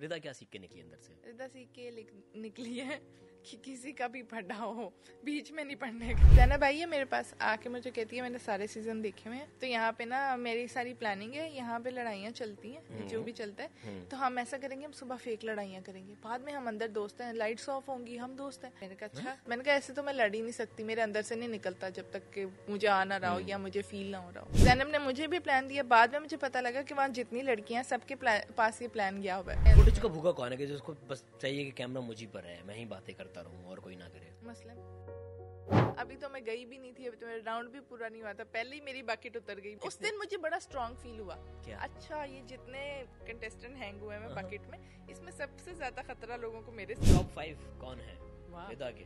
रिदा क्या सीख के निकली अंदर से? रिदा सीख के निकली है कि किसी का भी पढ़ा हो, बीच में नहीं पढ़ने का। जैनब भाई है मेरे पास, आके मुझे कहती है मैंने सारे सीजन देखे हुए हैं, तो यहाँ पे ना मेरी सारी प्लानिंग है, यहाँ पे लड़ाइयाँ चलती हैं, जो भी चलता है तो हम ऐसा करेंगे, हम सुबह फेक लड़ाइयाँ करेंगे, बाद में हम अंदर दोस्त हैं, लाइट्स ऑफ होंगी, हम दोस्त हैं। मैंने कहा अच्छा, मैंने कहा ऐसे तो मैं लड़ ही नहीं सकती, मेरे अंदर से नहीं निकलता जब तक कि मुझे आ ना रहा हो या मुझे फील ना हो रहा हो। जैनब ने मुझे भी प्लान दिया, बाद में मुझे पता लगा कि वहाँ जितनी लड़कियां सबके पास ये प्लान गया हुआ है। फुटेज का भूखा कौन है कि जिसको बस चाहिए कि कैमरा मुझी पर है, मैं ही बातें करता रहूं और कोई ना करे? मसलन अभी तो मैं गई भी नहीं थी, अभी तो मेरा राउंड भी पूरा नहीं हुआ था, पहले ही मेरी बकेट उतर गई। उस दिन मुझे बड़ा स्ट्रॉन्ग फील हुआ। क्या? अच्छा, ये जितने कंटेस्टेंट हैंग हुए हैं बकेट में, इसमें सबसे ज्यादा खतरा लोगों को मेरे। टॉप 5 कौन है रिदा के?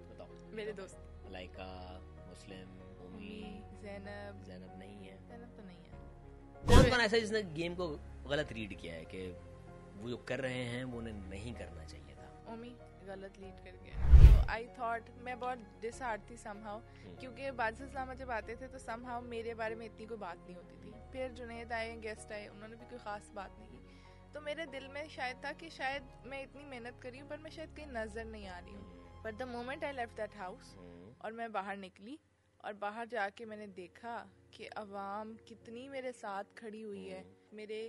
बताओ। मेरे दोस्त मलाइका, मुस्लिम, उमी, ज़ैनब नहीं है। ज़ैनब तो नहीं है। कौन ऐसा जिसने गेम को गलत रीड किया है कि वो जो कर रहे हैं वो उन्हें नहीं करना चाहिए था? उमी गलत लीड कर गया। तो आई थॉट, मैं बहुत डिसहार्ट थी समहाउ, क्योंकि बादशाह इस्लामा जब आते थे तो समहाउ मेरे बारे में इतनी कोई बात नहीं होती थी। फिर जुनैद आए, गेस्ट आए, उन्होंने भी कोई खास बात नहीं की, तो मेरे दिल में शायद था कि शायद मैं इतनी मेहनत करी हूँ पर मैं शायद कहीं नजर नहीं आ रही हूँ। But the moment I left that house और मैं बाहर निकली और बाहर जाके मैंने देखा कि अवाम कितनी मेरे साथ खड़ी हुई है, मेरे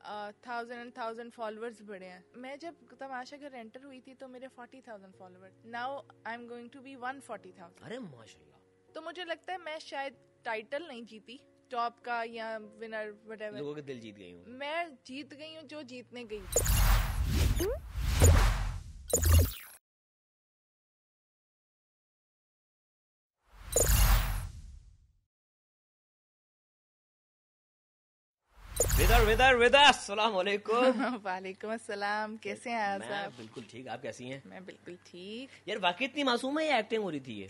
1000 फॉलोअर्स बढ़े हैं। मैं जब तमाशा घर एंटर हुई थी तो मेरे 40,000 follower, now I am going to be 140,000। अरे माशाल्लाह। तो मुझे लगता है मैं शायद टाइटल नहीं जीती टॉप का या विनर व्हाटएवर, लोगों के दिल जीत गई हूँ। मैं जीत गई हूँ जो जीतने गई। विदा अस्सलाम वालेकुम। वालेकुम अस्सलाम, कैसे हैं आप? मैं बिल्कुल ठीक, आप कैसी हैं? मैं बिल्कुल ठीक। यार वाकई इतनी मासूम है या एक्टिंग हो रही थी ये?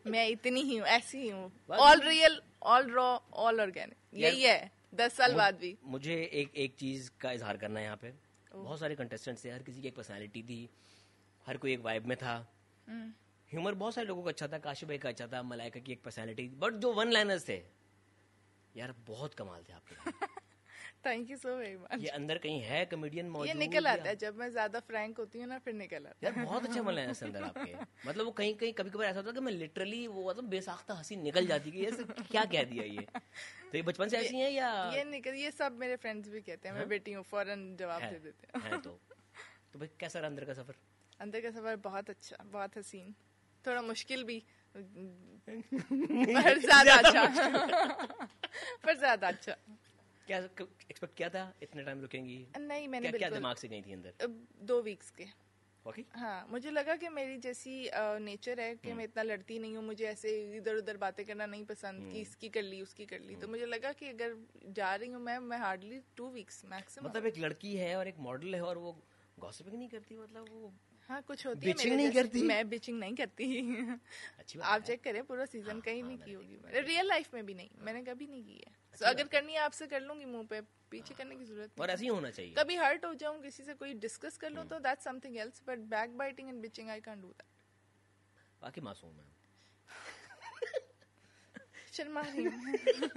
मैं इतनी ही हूँ, ऐसी ही हूँ, all real, all raw, all organic, यही है 10 साल बाद भी। मुझे एक चीज का इजहार करना है यहाँ पे। बहुत सारे कंटेस्टेंट्स थे, हर किसी की एक पर्सनालिटी थी, हर कोई एक वाइब में था। ह्यूमर बहुत सारे लोगों का अच्छा था, काशिफ भाई का अच्छा था, मलाइका की एक पर्सनालिटी, बट जो वन लाइनर्स थे यार बहुत कमाल थे आपके। Thank you so very much. ये अंदर कहीं है कॉमेडियन मौजूद? ये निकल आता है जब मैं ज्यादा फ्रैंक होती हूँ ना, फिर निकल आता है। यार बहुत अच्छे वन लाइनर्स अंदर आपके। मतलब वो कहीं कहीं कभी कभार ऐसा होता है कि मैं लिटरली वो मतलब बेसाख्ता हंसी निकल जाती है कि क्या कह दिया ये। तो ये बचपन से ऐसी हैं या ये सब मेरे फ्रेंड्स भी कहते हैं मैं बेटी हूँ, फौरन जवाब दे देते हैं। तो भाई कैसा रहा अंदर का सफर? अंदर का सफर बहुत अच्छा, बहुत हसीन, थोड़ा मुश्किल भी पर ज्यादा अच्छा। पर ज्यादा अच्छा। क्या एक्सपेक्ट किया था इतने टाइम रुकेंगी? नहीं, मैंने क्या दिमाग से गई थी अंदर? 2 वीक्स के। Okay. हाँ, मुझे लगा कि मेरी जैसी नेचर है कि मैं इतना लड़ती नहीं हूँ, मुझे ऐसे इधर उधर बातें करना नहीं पसंद कि इसकी कर ली उसकी कर ली। तो मुझे लगा कि अगर जा रही हूँ मैं हार्डली 2 वीक्स मैक्सिमम। मतलब एक लड़की है और एक मॉडल है और वो गॉसिपिंग नहीं करती, मतलब वो हाँ कुछ होती है मेरे नहीं करती। मैं बिचिंग नहीं करती। अच्छी बात आप चेक करें, पूरा सीजन कहीं नहीं की होगी मैंने, रियल लाइफ में भी नहीं, मैंने कभी नहीं की है। तो अगर करनी है आपसे कर लूंगी, मुंह पे पीछे करने की जरूरत नहीं। और ऐसे ही होना चाहिए। कभी हर्ट हो जाऊं, किसी से कोई डिस्कस कर लूं तो that's something else, but back biting and bitching I can't do that. बाकी मासूम है। शर्मा रही हूं।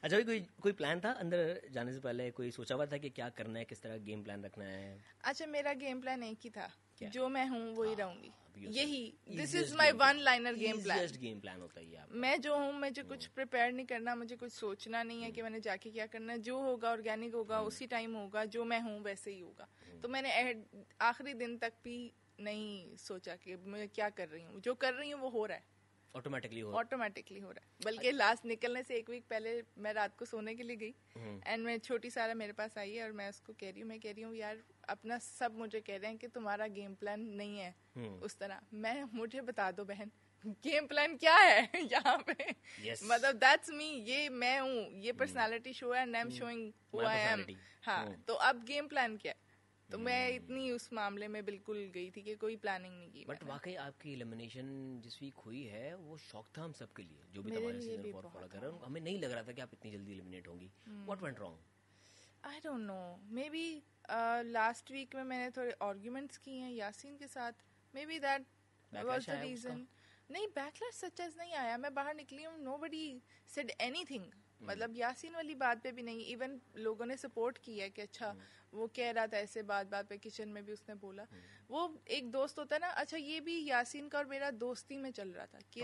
अच्छा भाई, कोई प्लान था अंदर जाने से पहले? कोई सोचा हुआ था कि क्या करना है, किस तरह गेम प्लान रखना है? अच्छा, मेरा गेम प्लान एक ही था, जो मैं हूँ वही रहूंगी, यही this is my one liner game plan होता है। मैं जो हूँ, मुझे कुछ प्रिपेयर नहीं करना, मुझे कुछ सोचना नहीं है कि मैंने जाके क्या करना है। जो होगा ऑर्गेनिक होगा, उसी टाइम होगा, जो मैं हूँ वैसे ही होगा। तो मैंने आखिरी दिन तक भी नहीं सोचा कि मैं क्या कर रही हूँ, जो कर रही हूँ वो हो रहा है, ऑटोमेटिकली हो रहा है। बल्कि लास्ट निकलने से 1 वीक पहले मैं रात को सोने के लिए गई एंड मैं छोटी सारा मेरे पास आई है और मैं उसको कह रही हूँ यार, अपना सब मुझे कह रहे हैं कि तुम्हारा गेम प्लान नहीं है उस तरह। मुझे बता दो बहन, गेम प्लान क्या है यहाँ पे? मतलब दैट्स मी, ये मैं हूँ, ये पर्सनालिटी शो है and I am showing who I am. हाँ, तो अब गेम प्लान क्या है? तो मैं इतनी उस मामले में बिल्कुल गई थी कि कोई प्लानिंग नहीं की। बट वाकई आपकी एलिमिनेशन जिस वीक हुई है वो शॉक था हम सबके लिए, जो भी हमारे सीजन 4 फॉलो कर रहे हैं। हमें नहीं लग रहा था कि आप इतनी जल्दी एलिमिनेट होंगी। What went wrong? I don't know, maybe last week में मैंने थोड़े आर्ग्यूमेंट्स किए हैं यासीन के साथ, maybe that was the reason. नहीं, बैकलैश सच एज नहीं आया, मैं बाहर निकली हूँ, नोबडी सेड एनीथिंग, मतलब यासीन वाली बात पे भी नहीं, इवन लोगों ने सपोर्ट किया कि अच्छा वो कह रहा था ऐसे बात बात पे, किचन में भी उसने बोला। वो एक दोस्त होता है ना, अच्छा ये भी यासीन का और मेरा दोस्ती में चल रहा था कि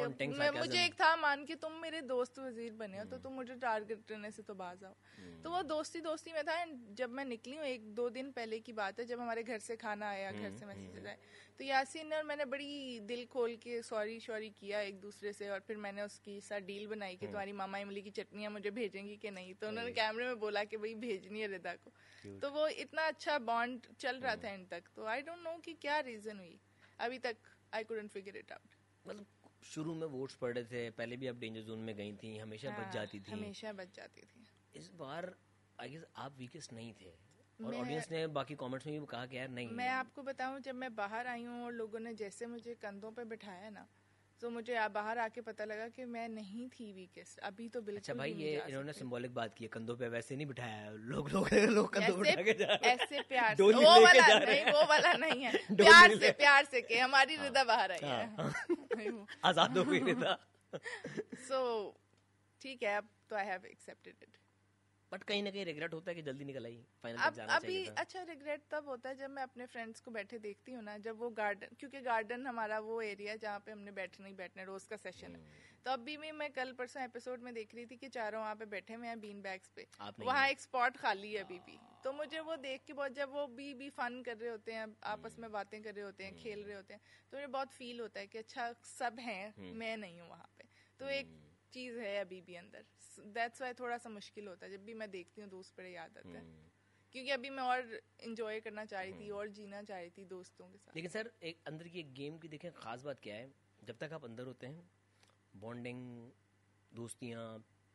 मुझे एक था मान के तुम मेरे दोस्त वजीर बने हो तो तुम मुझे टारगेट करने से तो बाज आओ। तो वो दोस्ती दोस्ती में था। एंड जब मैं निकली हूँ 1-2 दिन पहले की बात है, जब हमारे घर से खाना आया, घर से मैसेज आए, तो यासीन और मैंने बड़ी दिल खोल के सॉरी किया एक दूसरे से। और फिर मैंने उसकी साथ डील बनाई कि तुम्हारी मामा इमली की चटनियाँ मुझे भेजेंगी कि नहीं, तो उन्होंने कैमरे में बोला कि भाई भेजनी है रिदा को। तो वो इतना अच्छा बॉन्ड चल रहा था एंड तक। तो आई डोंट नो कि क्या रीजन हुई, अभी तक I couldn't figure it out. मतलब शुरू में वोट्स पड़ रहे थे, पहले भी आप डेंजर जोन में गई थी, हमेशा बच जाती थी। हमेशा बच जाती थी। इस बार आई गेस आप वीकेस्ट नहीं थे, और ऑडियंस ने बाकी कमेंट्स में भी कहा कि यार नहीं। मैं आपको बताऊं, जब मैं बाहर आई हूँ और लोगों ने जैसे मुझे कंधों पे बिठाया ना, तो मुझे बाहर आके पता लगा कि मैं नहीं थी वीकेस्ट। अभी तो बिल्कुल। अच्छा भाई, ये इन्होंने सिंबॉलिक बात की है, कंधों पे वैसे नहीं बिठाया, लोग कंधों पे उठा के जा रहे हैं ऐसे प्यार से। वो वाला नहीं है, प्यार से के हमारी रिदा बाहर आई है, आजाद हो गई रिदा। सो ठीक है, अब तो I have accepted it. But कहीं ना कहीं रिग्रेट होता है कि जल्दी निकल आई, फाइनल तक जाना अभी चाहिए था। अच्छा, रिग्रेट तब होता है जब मैं अपने फ्रेंड्स को बैठे देखती हूँ ना, जब वो गार्डन, क्योंकि गार्डन हमारा वो एरिया है जहाँ पे हमने बैठना रोज का सेशन है। तो अभी भी मैं कल परसों एपिसोड में देख रही थी कि चारों वहाँ पे बैठे हुए हैं बीन बैग्स पे, वहाँ एक स्पॉट खाली है अभी भी। तो मुझे वो देख के बहुत, जब वो भी फन कर रहे होते हैं, आपस में बातें कर रहे होते हैं, खेल रहे होते हैं, तो मुझे बहुत फील होता है कि अच्छा सब हैं, मैं नहीं हूँ वहाँ पे। तो एक चीज है अभी भी अंदर, दैट्स वाई थोड़ा सा मुश्किल होता है जब भी मैं देखती हूँ, दोस्त बड़े याद आते हैं। क्योंकि अभी मैं और एंजॉय करना चाह रही थी और जीना चाह रही थी दोस्तों के साथ। लेकिन सर, एक अंदर की एक गेम की देखें खास बात क्या है, जब तक आप अंदर होते हैं बॉन्डिंग, दोस्तियाँ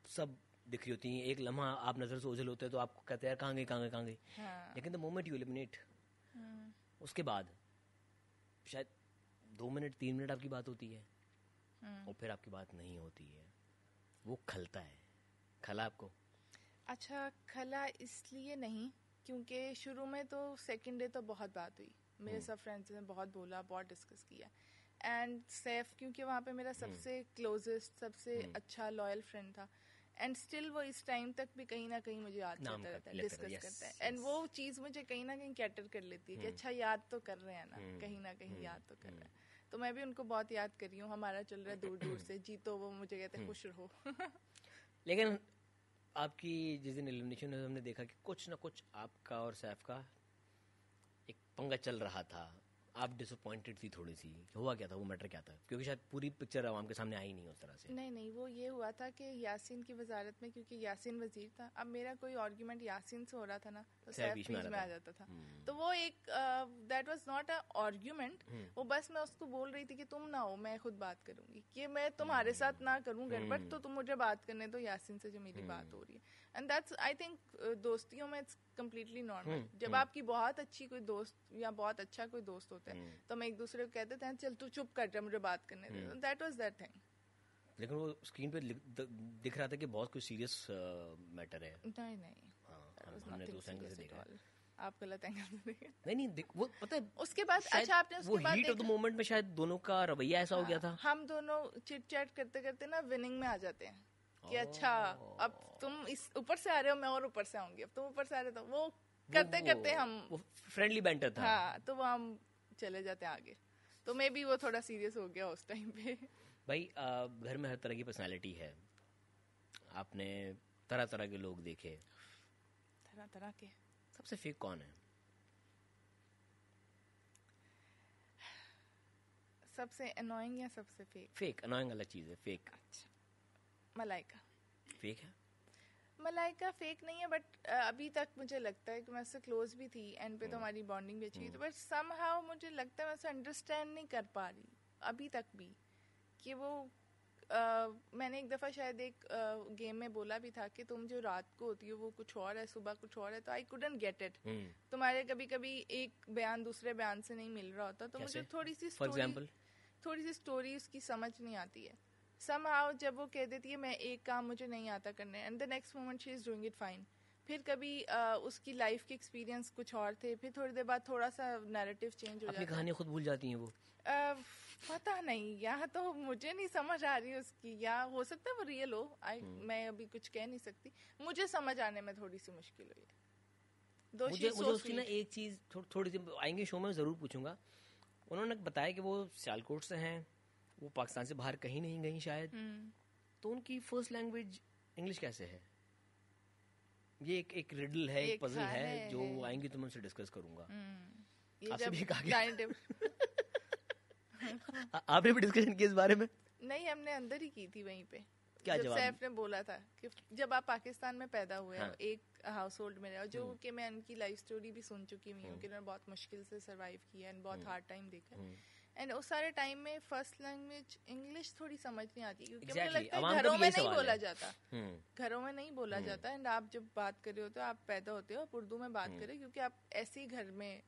सब दिख रही होती हैं, एक लम्हा आप नजर से ओझल होते हैं तो आपको कहते हैं कहाँ गई। हाँ। लेकिन द मोमेंट यू एलिमिनेट, उसके बाद शायद 2 मिनट 3 मिनट आपकी बात होती है और फिर आपकी बात नहीं होती है, वो खलता है। खला आपको? अच्छा, खला इसलिए नहीं क्योंकि शुरू में तो सेकंड डे तो बहुत बात हुई, मेरे सब फ्रेंड्स ने बहुत बोला, बहुत डिस्कस किया। एंड सैफ, क्योंकि वहाँ पे मेरा सबसे क्लोजेस्ट, सबसे अच्छा लॉयल फ्रेंड था, एंड स्टिल वो इस टाइम तक भी कहीं ना कहीं मुझे याद करता रहता है, डिस्कस करता है। एंड वो चीज़ मुझे कहीं ना कहीं कैटर कर लेती है कि अच्छा याद तो कर रहे हैं ना, कहीं ना कहीं याद तो कर रहे हैं। तो मैं भी उनको बहुत याद कर रही हूँ, हमारा चल रहा है दूर दूर से, जीतो वो मुझे कहते हैं खुश रहो। लेकिन आपकी जिस दिन एलिमिनेशन हुई, हमने देखा कि कुछ ना कुछ आपका और सैफ का एक पंगा चल रहा था, आप डिसअपॉइंटेड थी थोड़ी सी, हुआ क्या था, वो मैटर क्या था? क्योंकि शायद पूरी पिक्चर आवाम के सामने आई नहीं उस तरह से। नहीं, वो ये हुआ था कि यासीन की वजारत में, क्योंकि यासीन वजीर था, अब मेरा कोई आर्ग्यूमेंट यासीन से हो रहा था ना, तो सैफ बीच में आ जाता था। तो वो एक that was not a argument, वो बस मैं उसको बोल रही थी कि तुम ना हो, मैं खुद बात करूंगी, कि मैं तुम्हारे साथ ना करूं गड़बड़, तो तुम मुझे बात करने दो यासीन से जो मेरी बात हो रही है। एंड दैट्स, आई थिंक दोस्तियों में इट्स कम्प्लीटली नॉर्मल। जब आपकी बहुत अच्छी कोई दोस्त या बहुत अच्छा कोई दोस्त होता है तो हम एक दूसरे को कहते थे चल तू चुप कर जा, मुझे बात करने दे। That was that thing. लेकिन वो स्क्रीन पे दिख रहा था कि बहुत कोई सीरियस मैटर है। नहीं, हमने तो उस एंगल से देखा। आप गलत एंगल से देखे। नहीं, वो पता है उसके बाद, अच्छा आपने उसके बाद वो हीट ऑफ द मोमेंट में शायद दोनों का रवैया ऐसा हो गया था, हम दोनों चिट चैट करते करते ना विनिंग में आ जाते हैं कि अच्छा अब तुम इस ऊपर से आ रहे हो, मैं और ऊपर से आऊंगी, अब तुम ऊपर से आ रहे हो, तो वो करते करते हम, वो फ्रेंडली बैंटर था। हाँ, तो वो हम चले जाते हैं आगे। तो मे बी वो थोड़ा सीरियस हो गया उस टाइम पे। भाई घर में हर तरह की पर्सनालिटी है, आपने तरह तरह के लोग देखे, तरह के। सबसे फेक कौन है? सबसे अनोइंग या सबसे फेक? फेक, अनोइंग अलग चीज है, फेक। अच्छा, मलाइका फेक है? मलाइका फेक नहीं है, बट अभी तक मुझे लगता है कि मैं उससे क्लोज भी थी, एंड पे तो हमारी बॉन्डिंग भी अच्छी थी, बट समहाउ मुझे लगता है मैं उसे अंडरस्टैंड नहीं कर पा रही अभी तक भी, कि वो मैंने एक दफ़ा शायद एक गेम में बोला भी था कि तुम जो रात को होती हो वो कुछ और है, सुबह कुछ और है, तो आई कुडंट गेट इट। तुम्हारे कभी कभी एक बयान दूसरे बयान से नहीं मिल रहा होता, तो मुझे थोड़ी सी स्टोरी उसकी समझ नहीं आती है। somehow जब वो कह देती है मैं एक काम मुझे नहीं आता करने, and the next moment she is doing it fine, फिर कभी उसकी लाइफ के एक्सपीरियंस कुछ और थे, फिर थोड़ी देर बाद थोड़ा सा नैरेटिव चेंज हो जाता है। अपनी कहानी खुद भूल जाती हैं वो? पता नहीं, यहाँ तो मुझे नहीं समझ आ रही उसकी, या हो सकता है वो रियल हो। मैं अभी कुछ कह नहीं सकती, मुझे समझ आने में थोड़ी सी मुश्किल हुई है। मुझे उसकी ना एक चीज थोड़ी सी आएंगे शो में जरूर पूछूंगा। उन्होंने बताया कि वो सियालकोट से हैं, वो पाकिस्तान से बाहर कहीं नहीं गई शायद, तो उनकी फर्स्ट लैंग्वेज इंग्लिश कैसे है? ये एक रिडल है, एक पजल है जो आएंगी तो मैं उनसे डिस्कस करूंगा। आपसे भी कहा गया आपने भी डिस्कशन की इस बारे में? नहीं, हमने अंदर ही की थी वहीं पे। क्या जब सैफ ने बोला था कि जब आप पाकिस्तान में पैदा हुए हो, एक हाउस होल्ड में रहे, जो कि मैं उनकी लाइफ स्टोरी भी सुन चुकी हुई हूँ कि उन्होंने बहुत मुश्किल से सरवाइव किया एंड बहुत हार्ड टाइम देखा, एंड उस सारे टाइम में फर्स्ट लैंग्वेज इंग्लिश थोड़ी समझ नहीं आती, क्योंकि मुझे लगता है घरों में नहीं बोला जाता, घरों में नहीं बोला जाता। एंड आप जब बात कर रहे हो तो आप पैदा होते हो आप उर्दू में बात करें, क्योंकि आप ऐसे ही घर में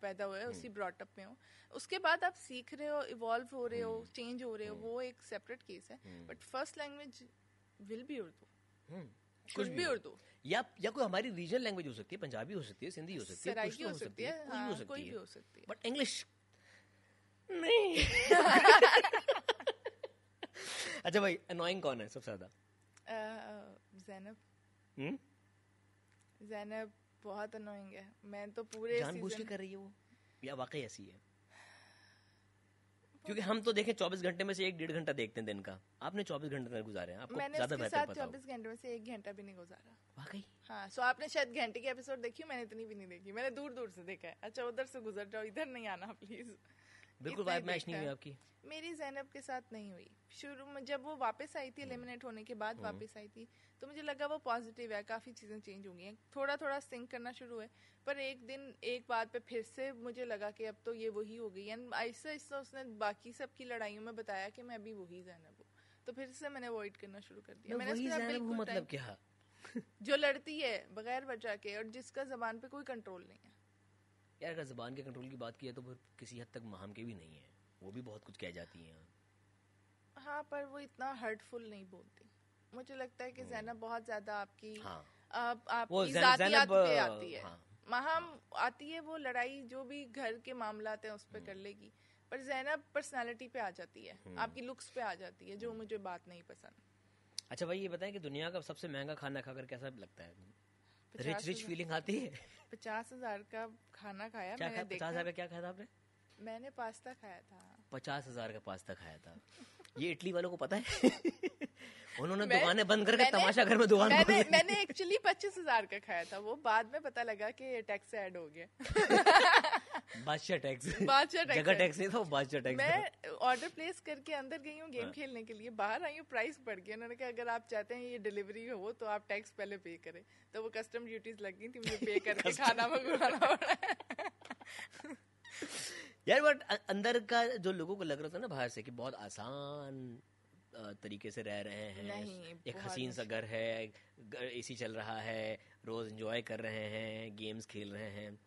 पैदा हुए हो, उसी ब्रॉटअप में हो। उसके बाद आप सीख रहे हो, इवॉल्व हो रहे हो, चेंज हो रहे हो, वो एक सेपरेट केस है। But first language will be Urdu, कुछ भी उर्दू, या कोई हमारी रीजनल लैंग्वेज हो सकती है, पंजाबी हो सकती है, सिंधी हो सकती है, सराइकी हो सकती है, कोई भी हो सकती है, बट इंग्लिश नहीं। अच्छा भाई, अनोइंग कौन है सबसे ज्यादा? ज़ैनब। ज़ैनब बहुत अनोइंग है। मैं तो पूरे जानबूझ के कर रही है वो, या वाकई ऐसी है? क्योंकि हम तो देखें 24 घंटे में से 1-1.5 घंटा देखते हैं दिन का, आपने 24 घंटे गुजारे हैं, आपको मैंने ज्यादा बेहतर पता 24 घंटे में से 1 घंटा भी नहीं गुजारा। वाकई? हाँ, सो आपने शायद घंटे की एपिसोड देखी, मैंने इतनी भी नहीं देखी, मैंने दूर दूर से देखा है। अच्छा, उधर से गुजर जाओ, इधर नहीं आना प्लीज। बिल्कुल वाइब मैच नहीं हुई आपकी? मेरी ज़ैनब के साथ नहीं हुई। शुरू में जब वो वापस आई थी, एलिमिनेट होने के बाद वापस आई थी, तो मुझे लगा वो पॉजिटिव है, काफ़ी चीज़ें चेंज हो गई हैं, थोड़ा थोड़ा सिंक करना शुरू है। पर एक दिन एक बात पे फिर से मुझे लगा कि अब तो ये वही हो गई, एंड ऐसा ऐसा उसने बाकी सब की लड़ाइयों में बताया कि मैं अभी वही ज़ैनब हूँ, तो फिर से मैंने अवॉइड करना शुरू कर दिया। मैंने वही ज़ैनब हूँ मतलब क्या? जो लड़ती है बगैर वजह के और जिसका ज़बान पे कोई कंट्रोल नहीं है। यार अगर ज़बान के कंट्रोल की बात की है तो फिर किसी हद तक माहम के भी नहीं है, वो भी बहुत कुछ कह जाती हैं। हाँ, पर वो इतना हर्टफुल नहीं बोलती। मुझे लगता है कि ज़ैनब बहुत ज्यादा आपकी आपकी ज़ातियात पे आती है। माहम आती है, वो लड़ाई जो भी घर के मामलात हैं उस पर कर लेगी, पर ज़ैनब पर्सनालिटी पे आ जाती है, आपकी लुक्स पे आ जाती है, जो मुझे बात नहीं पसंद। अच्छा भाई, ये बताएं कि दुनिया का सबसे महंगा खाना खाकर कैसा लगता है? रिच फीलिंग आती है? 50,000 का खाना खाया मैंने। 50,000 का क्या खाया था आपने? मैंने पास्ता खाया था। 50,000 का पास्ता खाया था? ये इटली वालों को पता है? उन्होंने दुकानें बंद करके तमाशा घर में दुकान खोली। मैंने एक्चुअली 25,000 का खाया था, वो बाद में पता लगा कि टैक्स ऐड हो गया। बादशाह टैक्स, जगह टैक्स नहीं था, वो बादशाह टैक्स। मैं ऑर्डर प्लेस करके अंदर गई हूँ गेम खेलने के लिए, बाहर आई हूँ, प्राइस बढ़ गया। उन्होंने कहा अगर आप चाहते हैं ये डिलीवरी हो तो आप टैक्स पहले पे करें, तो वो कस्टम ड्यूटीज लग गई थी, मुझे पे करके खाना मंगवाना पड़ा। यार बट अंदर का जो लोगों को लग रहा था ना बाहर से कि बहुत आसान तरीके से रह रहे हैं, एक हसीन सा घर है, एसी चल रहा है, रोज एंजॉय कर रहे हैं, गेम्स खेल रहे हैं।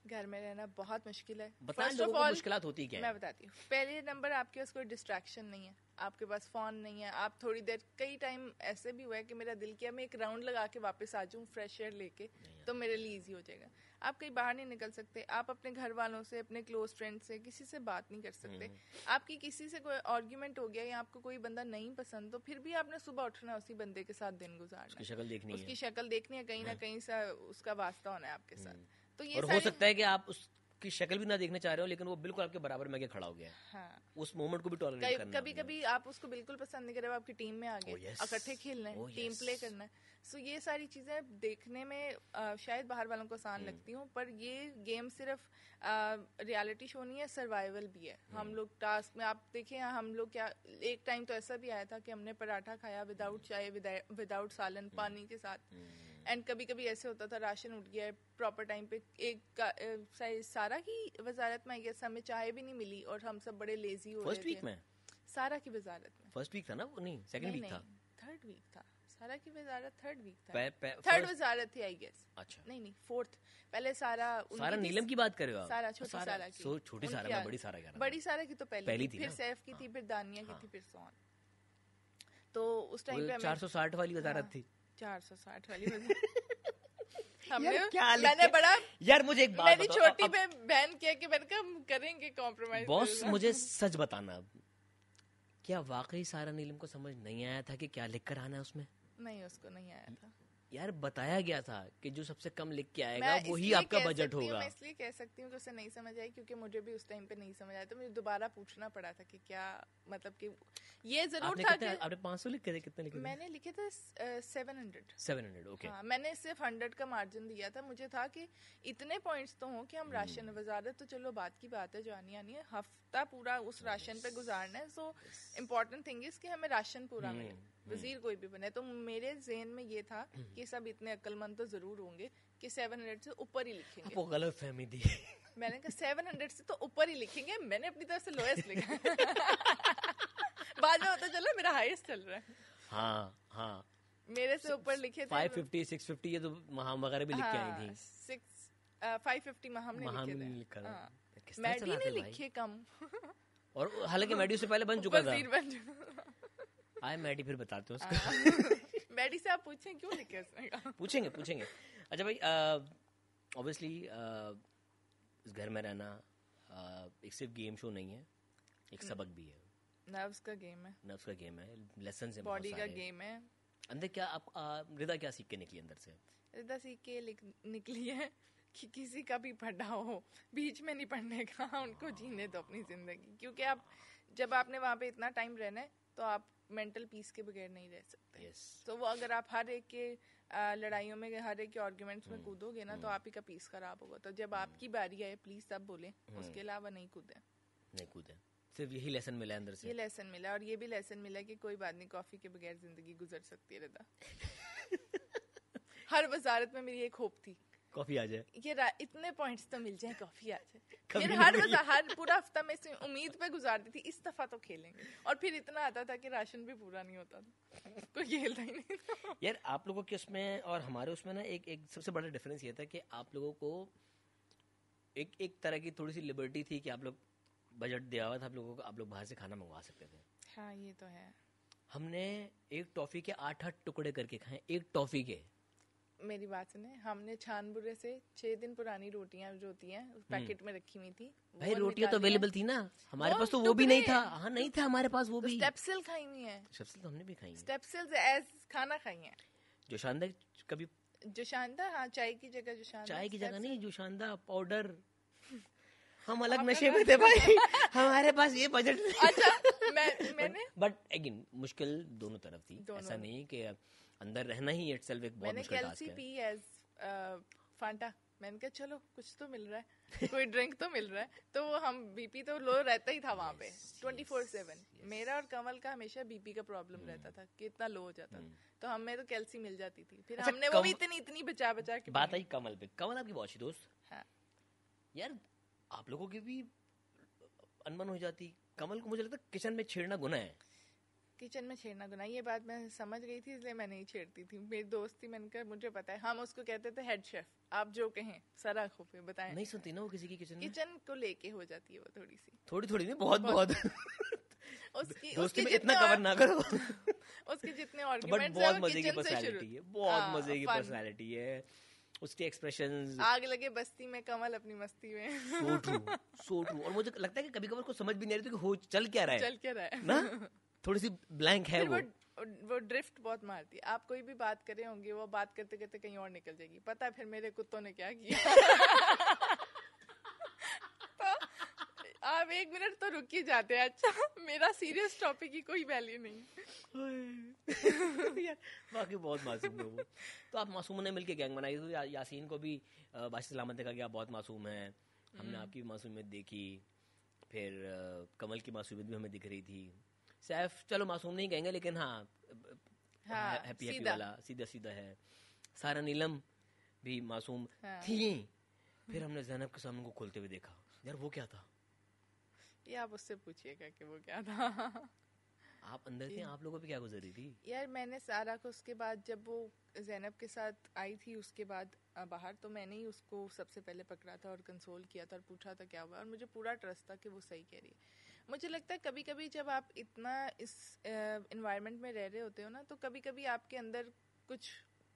घर में रहना बहुत मुश्किल है। बताएं लोगों को मुश्किलात होती क्या है? मैं बताती हूँ। पहले नंबर, आपके पास कोई डिस्ट्रैक्शन नहीं है, आपके पास फोन नहीं है, आप थोड़ी देर, कई टाइम ऐसे भी हुआ है कि मेरा दिल किया मैं एक राउंड लगा के वापस आ जाऊँ फ्रेश एयर लेके, तो मेरे लिए इजी हो जाएगा। आप कहीं बाहर नहीं निकल सकते, आप अपने घर वालों से, अपने क्लोज फ्रेंड से किसी से बात नहीं कर सकते। आपकी किसी से कोई आर्ग्यूमेंट हो गया या आपको कोई बंदा नहीं पसंद, तो फिर भी आपने सुबह उठना है, उसी बंदे के साथ दिन गुजारना, उसकी शक्ल देखनी है, उसकी शक्ल देखनी है, कहीं ना कहीं सा उसका वास्ता होना है आपके साथ। तो ये और हो सकता है कि आप उसकी शक्ल भी ना देखने चाह रहे हो, लेकिन वो बिल्कुल आपके बराबर में खड़ा हो गया। हाँ। उस मोमेंट को भी टॉलरेट करना। कभी कभी आप उसको बिल्कुल पसंद नहीं कर रहे, आपकी टीम में आ गए, इकट्ठे खेलना है, टीम प्ले करना है। सो ये सारी चीजें देखने में शायद बाहर वालों को आसान लगती हूँ, पर ये गेम सिर्फ रियलिटी शो नहीं है, सर्वाइवल भी है। हम लोग टास्क में, आप देखें, हम लोग क्या, एक टाइम तो ऐसा भी आया था कि हमने पराठा खाया विदाउट चाय, विदाउट सालन, पानी के साथ। एंड कभी कभी ऐसे होता था राशन उठ गया है प्रॉपर टाइम पे, एक सारा की वजारत में आई गेस हमें चाय भी नहीं मिली और हम सब बड़े लेजी हो रहे थे। फर्स्ट वीक में सारा की वजारत में, फर्स्ट वीक था ना वो? नहीं, सेकंड वीक था, थर्ड वीक था। सारा की वजारत थर्ड वीक था, थर्ड वजारत थी आई गेस। अच्छा, नहीं फोर्थ। पहले सारा नीलम की बात कर रहे हो आप? सारा छोटी सारा की, छोटी सारा में बड़ी सारा, बड़ी सारा की तो पहली थी, फिर सैफ की थी, फिर दानिया की थी, फिर सोन। तो उस टाइम पे 460 वाली वजारत थी। 460 वाली वजारत। हमने क्या मैंने बड़ा यार मुझे एक बात मेरी बताओ, छोटी पे बहन किया कि मैंने कहा हम करेंगे कॉम्प्रोमाइज। बॉस मुझे सच बताना, क्या वाकई सारा नीलम को समझ नहीं आया था कि क्या लिख कर आना है उसमें? नहीं, उसको नहीं आया था यार बताया गया था कि जो सबसे कम लिख के आएगा मैं वही इसलिए आपका कह बजट सकती हूँ, होगा। मैं इसलिए कह सकती हूँ कि उसे नहीं समझ आई क्योंकि मुझे भी उस टाइम पे नहीं समझ आया, तो मुझे दोबारा पूछना पड़ा था कि क्या मतलब कि ये जरूर था कि आपने 500 लिखे थे, कितने लिखे थे? मैंने लिखे थे 700। 700 ओके। हाँ, मैंने सिर्फ 100 का मार्जिन दिया था। मुझे था कि इतने पॉइंट्स तो हों कि हम राशन वजारत तो चलो बात की बात है, जो आनी आनी है, हफ्ता पूरा उस राशन पे गुजारना है। सो इम्पोर्टेंट थिंग इज कि हमें राशन पूरा मिले, वजीर कोई भी बने। तो मेरे जहन में ये था कि सब इतने अक्लमंद तो जरूर होंगे कि 700 से ऊपर ही लिखेंगे। वो गलत फहमी थी। मैंने कहा 700 से तो ऊपर ही लिखेंगे, मैंने अपनी तरफ से लोएस्ट लिखा। बाद में पता चला मेरा हाईएस्ट चल रहा है। हाँ हाँ, मेरे से ऊपर लिखे थे 550 650 ये तो महाम वगैरह भी लिख के आई थी। 550 महाम ने लिखे थे। किस तरह मैडी ने चलाते भाई? लिखे कम। और हालांकि मैडी से पहले बन चुका था। वजीर बन चुका। आए मैडी फिर बताते हैं उसको। मैडी से आप पूछें क्यों लिखे उसने कहा। पूछेंगे। अच्छा भाई, ऑब्वियसली इस घर में रहना एक सिर्फ गेम शो नहीं है, एक सबक भी है। नर्व्स का गेम है, नर्व्स का गेम है, लेसन है, बॉडी का गेम है। अंदर क्या आप रिदा क्या सीख के निकली अंदर से? रिदा सीख के निकली है कि किसी का भी पढ़ा हो बीच में नहीं पढ़ने का, उनको जीने दो अपनी जिंदगी। क्योंकि आप जब आपने वहाँ पे इतना टाइम रहना है तो आप मेंटल पीस के बगैर नहीं रह सकते। तो वो अगर आप हर एक के लड़ाइयों में, हर एक के आर्ग्यूमेंट्स में कूदोगे ना तो आप ही का पीस खराब होगा। तो जब आपकी बारी आए प्लीज तब बोले, उसके अलावा नहीं कूदे। सिर्फ यही लेसन मिला है अंदर से। ये लेसन मिला, और ये भी लेसन मिला कि कोई बात नहीं, कॉफी के बगैर जिंदगी गुजर सकती है रिदा। हर वजारत में मेरी एक होप थी कॉफी आ जाए, ये इतने पॉइंट्स तो मिल जाए, कॉफी आ जाए। फिर हर पूरा हफ्ता मैं इस उम्मीद पे गुजारती थी इस दफा तो खेलेंगे, और फिर इतना आता था कि राशन भी पूरा नहीं होता था, कोई खेलता ही नहीं था। यार आप लोगों के उसमें और हमारे उसमें ना एक सबसे बड़ा डिफरेंस ये था कि आप लोगों को एक तरह की थोड़ी सी लिबर्टी थी कि आप लोग बजट दिया हुआ था आप लोगों को, आप लोग बाहर से खाना मंगवा सकते थे। हाँ ये तो है। हमने एक टॉफी के 8-8 टुकड़े करके खाए, एक टॉफी के। मेरी बात सुने, हमने छानबुरे से 6 दिन पुरानी रोटियां जो होती हैं पैकेट में रखी हुई थी। भाई रोटियां तो अवेलेबल थी ना, हमारे पास तो वो भी नहीं था। हाँ नहीं था हमारे पास वो भी। स्टेप्सिल खाई हुई है। स्टेप्सिल तो हमने भी खाई है। स्टेप्सिल एज खाना खाई है। जोशानदा कभी? जोशानदा हाँ, चाय की जगह जोशानदा। चाय की जगह नहीं, जोशानदा पाउडर। हम अलग नशे में थे भाई, हमारे पास ये बजट। अच्छा मैंने बट अगेन मुश्किल दोनों तरफ थी, ऐसा नहीं कि अंदर रहना ही इटसेल्फ एक बहुत मुश्किल टास्क है। मैंने कैल्सी पी एज फांटा। मैंने कहा चलो कुछ तो मिल रहा है, कोई ड्रिंक तो मिल रहा है। तो हम बीपी तो लो रहता ही था वहाँ पे 24/7। मेरा और कमल का हमेशा बीपी का प्रॉब्लम रहता था कि इतना लो हो जाता था, तो हमें तो कैल्सी मिल जाती थी। फिर हमने वो भी इतनी बचा के। बात आई कमल पे। कमल आपकी बहुत अच्छी दोस्त। हाँ यार आप लोगों की भी अनबन हो जाती। कमल को मुझे लगता है किचन में छेड़ना गुनाह है। किचन में छेड़ना गुनाह, ये बात मैं समझ गई थी इसलिए मैं नहीं छेड़ती थी। मेरी दोस्त थी, मैंने कहा मुझे पता है। हम उसको कहते थे हेड शेफ, आप जो कहें सर आंखों पे बताएं। नहीं सुनती ना वो किसी की किचन में। किचन को लेके हो जाती है वो थोड़ी नहीं, बहुत उसके इतना कवर ना करो। उसके जितने आर्गुमेंट्स बहुत मजे की पर्सनालिटी है, बहुत मजे की पर्सनालिटी है। उसके एक्सप्रेशंस, आग लगे बस्ती में कमल अपनी मस्ती में। So true. और मुझे लगता है कि कभी कभार को समझ भी नहीं रही थी कि हो चल क्या रहा है ना, थोड़ी सी ब्लैंक है वो ड्रिफ्ट बहुत मारती है। आप कोई भी बात करे होंगे, वो बात करते करते कहीं और निकल जाएगी। पता है फिर मेरे कुत्तों ने क्या किया। तो आप 1 मिनट तो रुक ही जाते हैं। अच्छा मेरा सीरियस टॉपिक की कोई वैल्यू नहीं। बाकी बहुत मासूम है वो। तो आप मासूम ने मिलके गैंग बनाई। तो यासीन को भी बाशी सलामत ने कहा कि आप बहुत मासूम हैं। हमने आपकी मासूमियत देखी, फिर कमल की मासूमियत भी हमें दिख रही थी। सैफ चलो मासूम नहीं कहेंगे, लेकिन हाँ हैप्पी वाला सीधा है। सारा नीलम भी मासूम थी। फिर हमने ज़ैनब के सामने को खोलते हुए देखा। यार वो क्या था? ये आप उससे पूछिएगा कि वो क्या था। आप अंदर थे, आप लोगों पे क्या गुजरी थी? यार मैंने सारा को उसके बाद जब वो ज़ैनब के साथ आई थी उसके बाद बाहर, तो मैंने ही उसको सबसे पहले पकड़ा था और कंसोल किया था और पूछा था क्या हुआ। और मुझे पूरा ट्रस्ट था कि वो सही कह रही है। मुझे लगता है कभी कभी जब आप इतना इस एनवायरनमेंट में रह रहे होते हो ना, तो कभी कभी आपके अंदर कुछ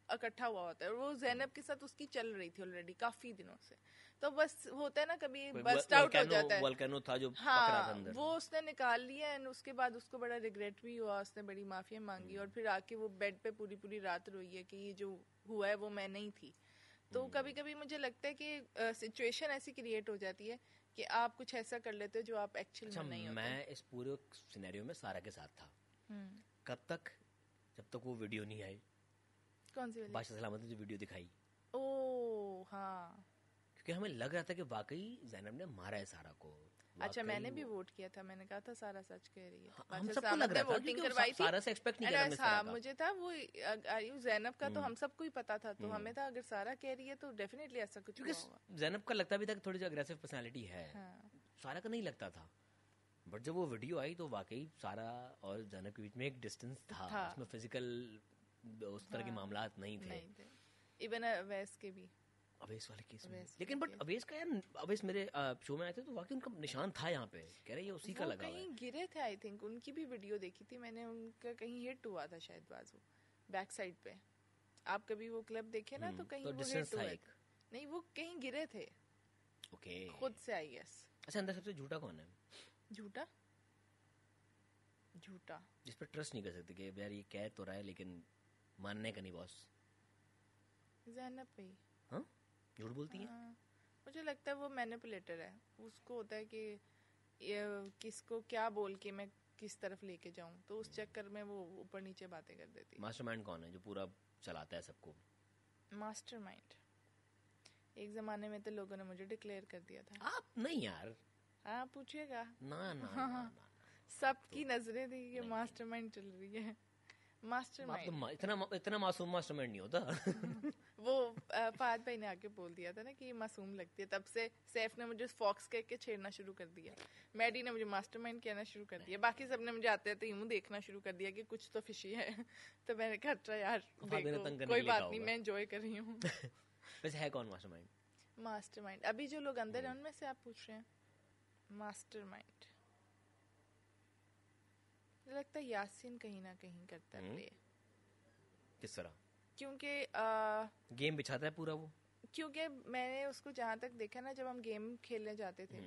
इकट्ठा हुआ होता है, वो जैनब के साथ उसकी चल रही थी ऑलरेडी काफी दिनों से, तो बस होता है ना कभी बस्ट आउट हो जाता है। वोल्केनो था जो हाँ, पकड़ा था अंदर। वो उसने निकाल लिया एंड उसके बाद उसको बड़ा रिग्रेट भी हुआ, उसने बड़ी माफिया मांगी और फिर आके वो बेड पे पूरी पूरी रात रोई है कि ये जो हुआ है वो मैं नहीं थी। तो कभी कभी मुझे लगता है कि सिचुएशन ऐसी क्रिएट हो जाती है कि आप कुछ ऐसा कर लेते हो जो आप एक्चुअली में नहीं होते। मैं इस पूरे सिनेरियो में सारा के साथ था। कब तक? जब तक वो वीडियो नहीं आई। कौन सी वाली? बादशाह सलामत ने जो वीडियो दिखाई। ओ हाँ, क्योंकि हमें लग रहा था कि वाकई जैनब ने मारा है सारा को। अच्छा, मैंने भी वोट किया था, मैंने कहा था सारा सच कह रही है। हम सबको लग रहा था वोटिंग करवाई थी, सारा से एक्सपेक्ट नहीं कर रहा था। मुझे था वो जैनब का तो हम सबको ही पता था, तो हमें था अगर सारा कह रही है तो डेफिनेटली ऐसा कुछ हुआ होगा। जैनब का लगता भी था कि थोड़ी सी अग्रेसिव पर्सनालिटी है, सारा का नहीं लगता था। बट जब वो वीडियो आई तो वाकई सारा और जैनब के बीच में एक डिस्टेंस था, उसमें फिजिकल उस तरह के मामला नहीं थे। इवन अवैस के भी, अवेश वाले केस में। लेकिन बट अवेश का यार, अवेश मेरे शो में आए थे तो वाकई उनका निशान था यहाँ पे, कह रहे ये उसी का लगा हुआ है। कहीं गिरे थे आई थिंक, उनकी भी वीडियो देखी थी मैंने, उनका कहीं हिट हुआ था शायद बाजू बैक साइड पे। आप कभी वो क्लिप देखे ना तो कहीं तो वो हिट हुआ एक। नहीं, वो कहीं गिरे थे। ओके, खुद से आई गेस। अच्छा, अंदर सबसे झूठा कौन है? झूठा झूठा जिस पर ट्रस्ट नहीं कर सकते कि यार ये कह तो रहा है लेकिन मानने का नहीं बॉस। ज़ैनब पे। हाँ, झूठ बोलती है। मुझे लगता है वो मैनिपुलेटर है, उसको होता है कि ये किसको क्या बोल के मैं किस तरफ लेके जाऊं, तो उस चक्कर में वो ऊपर नीचे बातें कर देती है। मास्टरमाइंड कौन है जो पूरा चलाता है सबको? मास्टरमाइंड एक जमाने में तो लोगों ने मुझे डिक्लेयर कर दिया था। आप नहीं यार। हाँ, पूछिएगा। ना सबकी नजरें थी कि मास्टरमाइंड चल रही है। मास्टरमाइंड इतना मासूम मास्टरमाइंड नहीं होता। वो फहद भाई ने आके बोल दिया था ना कि मासूम लगती है, तब से सैफ ने मुझे फॉक्स कह के छेड़ना शुरू कर दिया, मैडी ने मुझे मास्टरमाइंड कहना शुरू कर दिया, बाकी सब ने मुझे आते आते यूं देखना शुरू कर दिया कि कुछ तो फिशी है। तो मैंने कहा अच्छा यार देखो, कोई बात नहीं, मैं एंजॉय कर रही हूँ। वैसे है कौन मास्टरमाइंड? मास्टरमाइंड अभी जो लोग अंदर हैं उनमें से आप पूछ रहे हैं? मास्टरमाइंड लगता है यासीन कहीं ना कहीं करता है प्ले। किस तरह? क्योंकि गेम बिछाता है पूरा वो। क्योंकि मैंने उसको जहाँ तक देखा ना, जब हम गेम खेलने जाते थे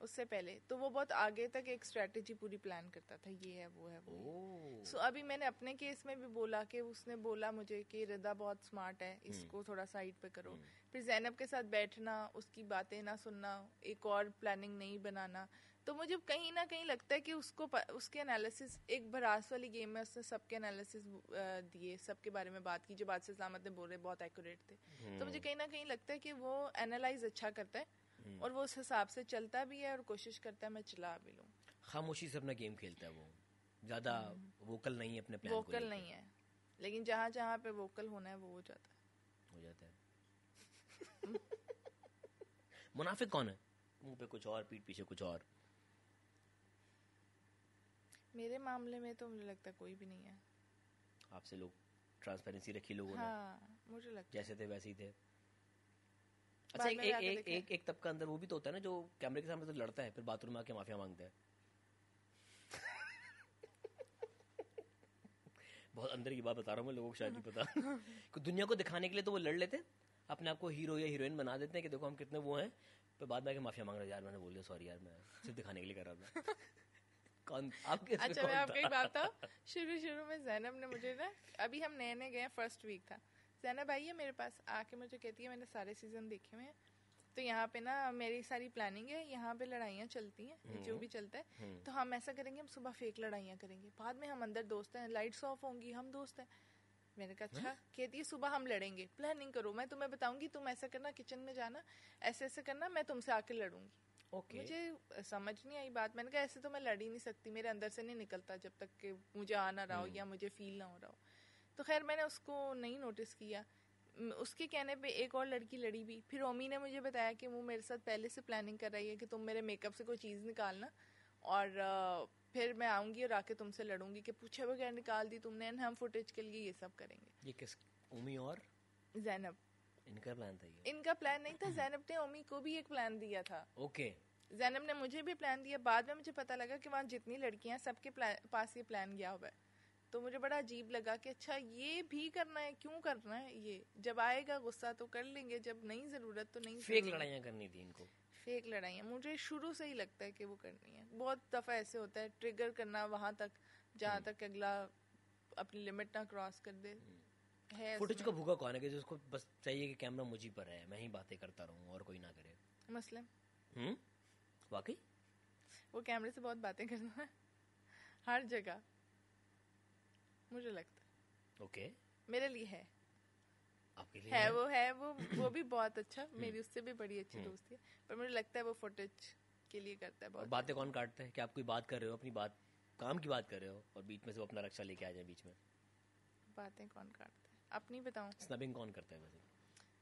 उससे पहले, तो वो बहुत आगे तक एक स्ट्रेटेजी पूरी प्लान करता था, ये है वो है वो। सो अभी मैंने अपने केस में भी बोला कि उसने बोला मुझे कि रिदा बहुत स्मार्ट है, इसको थोड़ा साइड पे करो। फिर जैनब के साथ बैठना, उसकी बातें ना सुनना, एक और प्लानिंग नहीं बनाना। तो मुझे कहीं ना कहीं लगता है कि उसको उसके एनालिसिस, एक भरास वाली गेम में उसने सबके एनालिसिस दिए, सबके बारे में बात की, जो बात से सलामत ने बोले बहुत एक्यूरेट थे। तो मुझे कहीं ना कहीं लगता है कि वो एनालाइज अच्छा करता है और वो उस हिसाब से चलता भी है और कोशिश करता है मैं चला भी लूं। खामोशी से अपना गेम खेलता है वो, ज्यादा वोकल नहीं है अपने प्लान को। वोकल नहीं है, लेकिन जहाँ जहाँ पे वोकल होना है वो हो जाता है। मुनाफिक कौन है? मुंह पे कुछ और, पीठ पीछे कुछ और। मेरे मामले में तो मुझे लगता है कोई भी नहीं है। आपसे लोग ट्रांसपेरेंसी रखी लोगों ने। हाँ, मुझे लगता जैसे थे वैसे ही थे। अच्छा, एक तबका अंदर वो भी तो होता है ना जो कैमरे के सामने तो लड़ता है, फिर बाथरूम में आके माफिया मांगता है। बहुत अंदर की बात बता रहा हूँ मैं, लोगों को शायद नहीं पता। दुनिया को दिखाने के लिए तो वो लड़ लेते, अपने आप को हीरो या हीरोइन बना देते हैं कि देखो हम कितने वो हैं, फिर बाद में आके माफिया मांग रहे यार मैंने बोल दिया, सॉरी यार, मैं सिर्फ दिखाने के लिए कर रहा था। कौन आपके? अच्छा, मैं आपको एक बात बताऊं, शुरू में जैनब ने मुझे ना, अभी हम नए गए, फर्स्ट वीक था, जैनब आई है मेरे पास, आके मुझे कहती है मैंने सारे सीजन देखे हुए हैं, तो यहाँ पे ना मेरी सारी प्लानिंग है, यहाँ पे लड़ाइयाँ चलती हैं, जो भी चलता है, तो हम ऐसा करेंगे, हम सुबह फेक लड़ाइयाँ करेंगे, बाद में हम अंदर दोस्त हैं, लाइट्स ऑफ होंगी, हम दोस्त हैं। मैंने कहा अच्छा। कहती है सुबह हम लड़ेंगे, प्लानिंग करो, मैं तुम्हें बताऊंगी, तुम ऐसा करना, किचन में जाना, ऐसे ऐसे करना, मैं तुमसे आके लड़ूंगी। Okay. मुझे समझ नहीं आई बात, मैंने कहा ऐसे तो मैं लड़ ही नहीं सकती, मेरे अंदर से नहीं निकलता जब तक कि मुझे आ ना रहा हो या मुझे फील ना हो रहा हो। तो खैर मैंने उसको नहीं नोटिस किया, उसके कहने पे एक और लड़की लड़ी भी। फिर ओमी ने मुझे बताया कि वो मेरे साथ पहले से प्लानिंग कर रही है कि तुम मेरे मेकअप से कोई चीज़ निकालना और फिर मैं आऊँगी और आके तुमसे लड़ूंगी कि पूछे बगैर निकाल दी तुमने, हम फुटेज के लिए ये सब करेंगे। ये किस? ओमी और जैनब, इनका प्लान था ये? इनका प्लान नहीं था, जैनब ने ओमी को भी एक प्लान दिया था। ओके। जैनब ने मुझे भी प्लान दिया, बाद में मुझे पता लगा कि वहाँ जितनी लड़कियां सबके पास ये प्लान गया हुआ है, तो मुझे बड़ा अजीब लगा कि अच्छा ये भी करना है, क्यों करना है ये, जब आएगा गुस्सा तो कर लेंगे, जब नहीं ज़रूरत तो नहीं। फेक लड़ाइयाँ करनी थी इनको, फेक लड़ाइयाँ मुझे शुरू से ही लगता है कि वो करनी है। बहुत दफ़ा ऐसे होता है ट्रिगर करना वहाँ तक जहाँ तक अगला अपनी लिमिट ना क्रॉस कर दे। है फुटेज का भूखा कौन है कि जिसको बस चाहिए कि कैमरा मुझ ही पर है, मैं ही बातें करता रहूं और कोई ना करे। मसलन वाकई वो कैमरे से बहुत बातें करना है हर जगह, मुझे लगता है। ओके मेरे लिए है, आपके लिए है वो भी बहुत अच्छा, मेरी उससे भी बड़ी अच्छी दोस्ती है, पर मुझे लगता है वो फुटेज के लिए करता है बहुत। बातें कौन काटता है कि आप कोई बात कर रहे हो, अपनी बात काम की बात कर रहे हो और बीच में से वो अपना रक्षा लेके आ जाए बीच में? बातें कौन काटता है, अपनी बताऊं? स्नबिंग कौन करता है वैसे?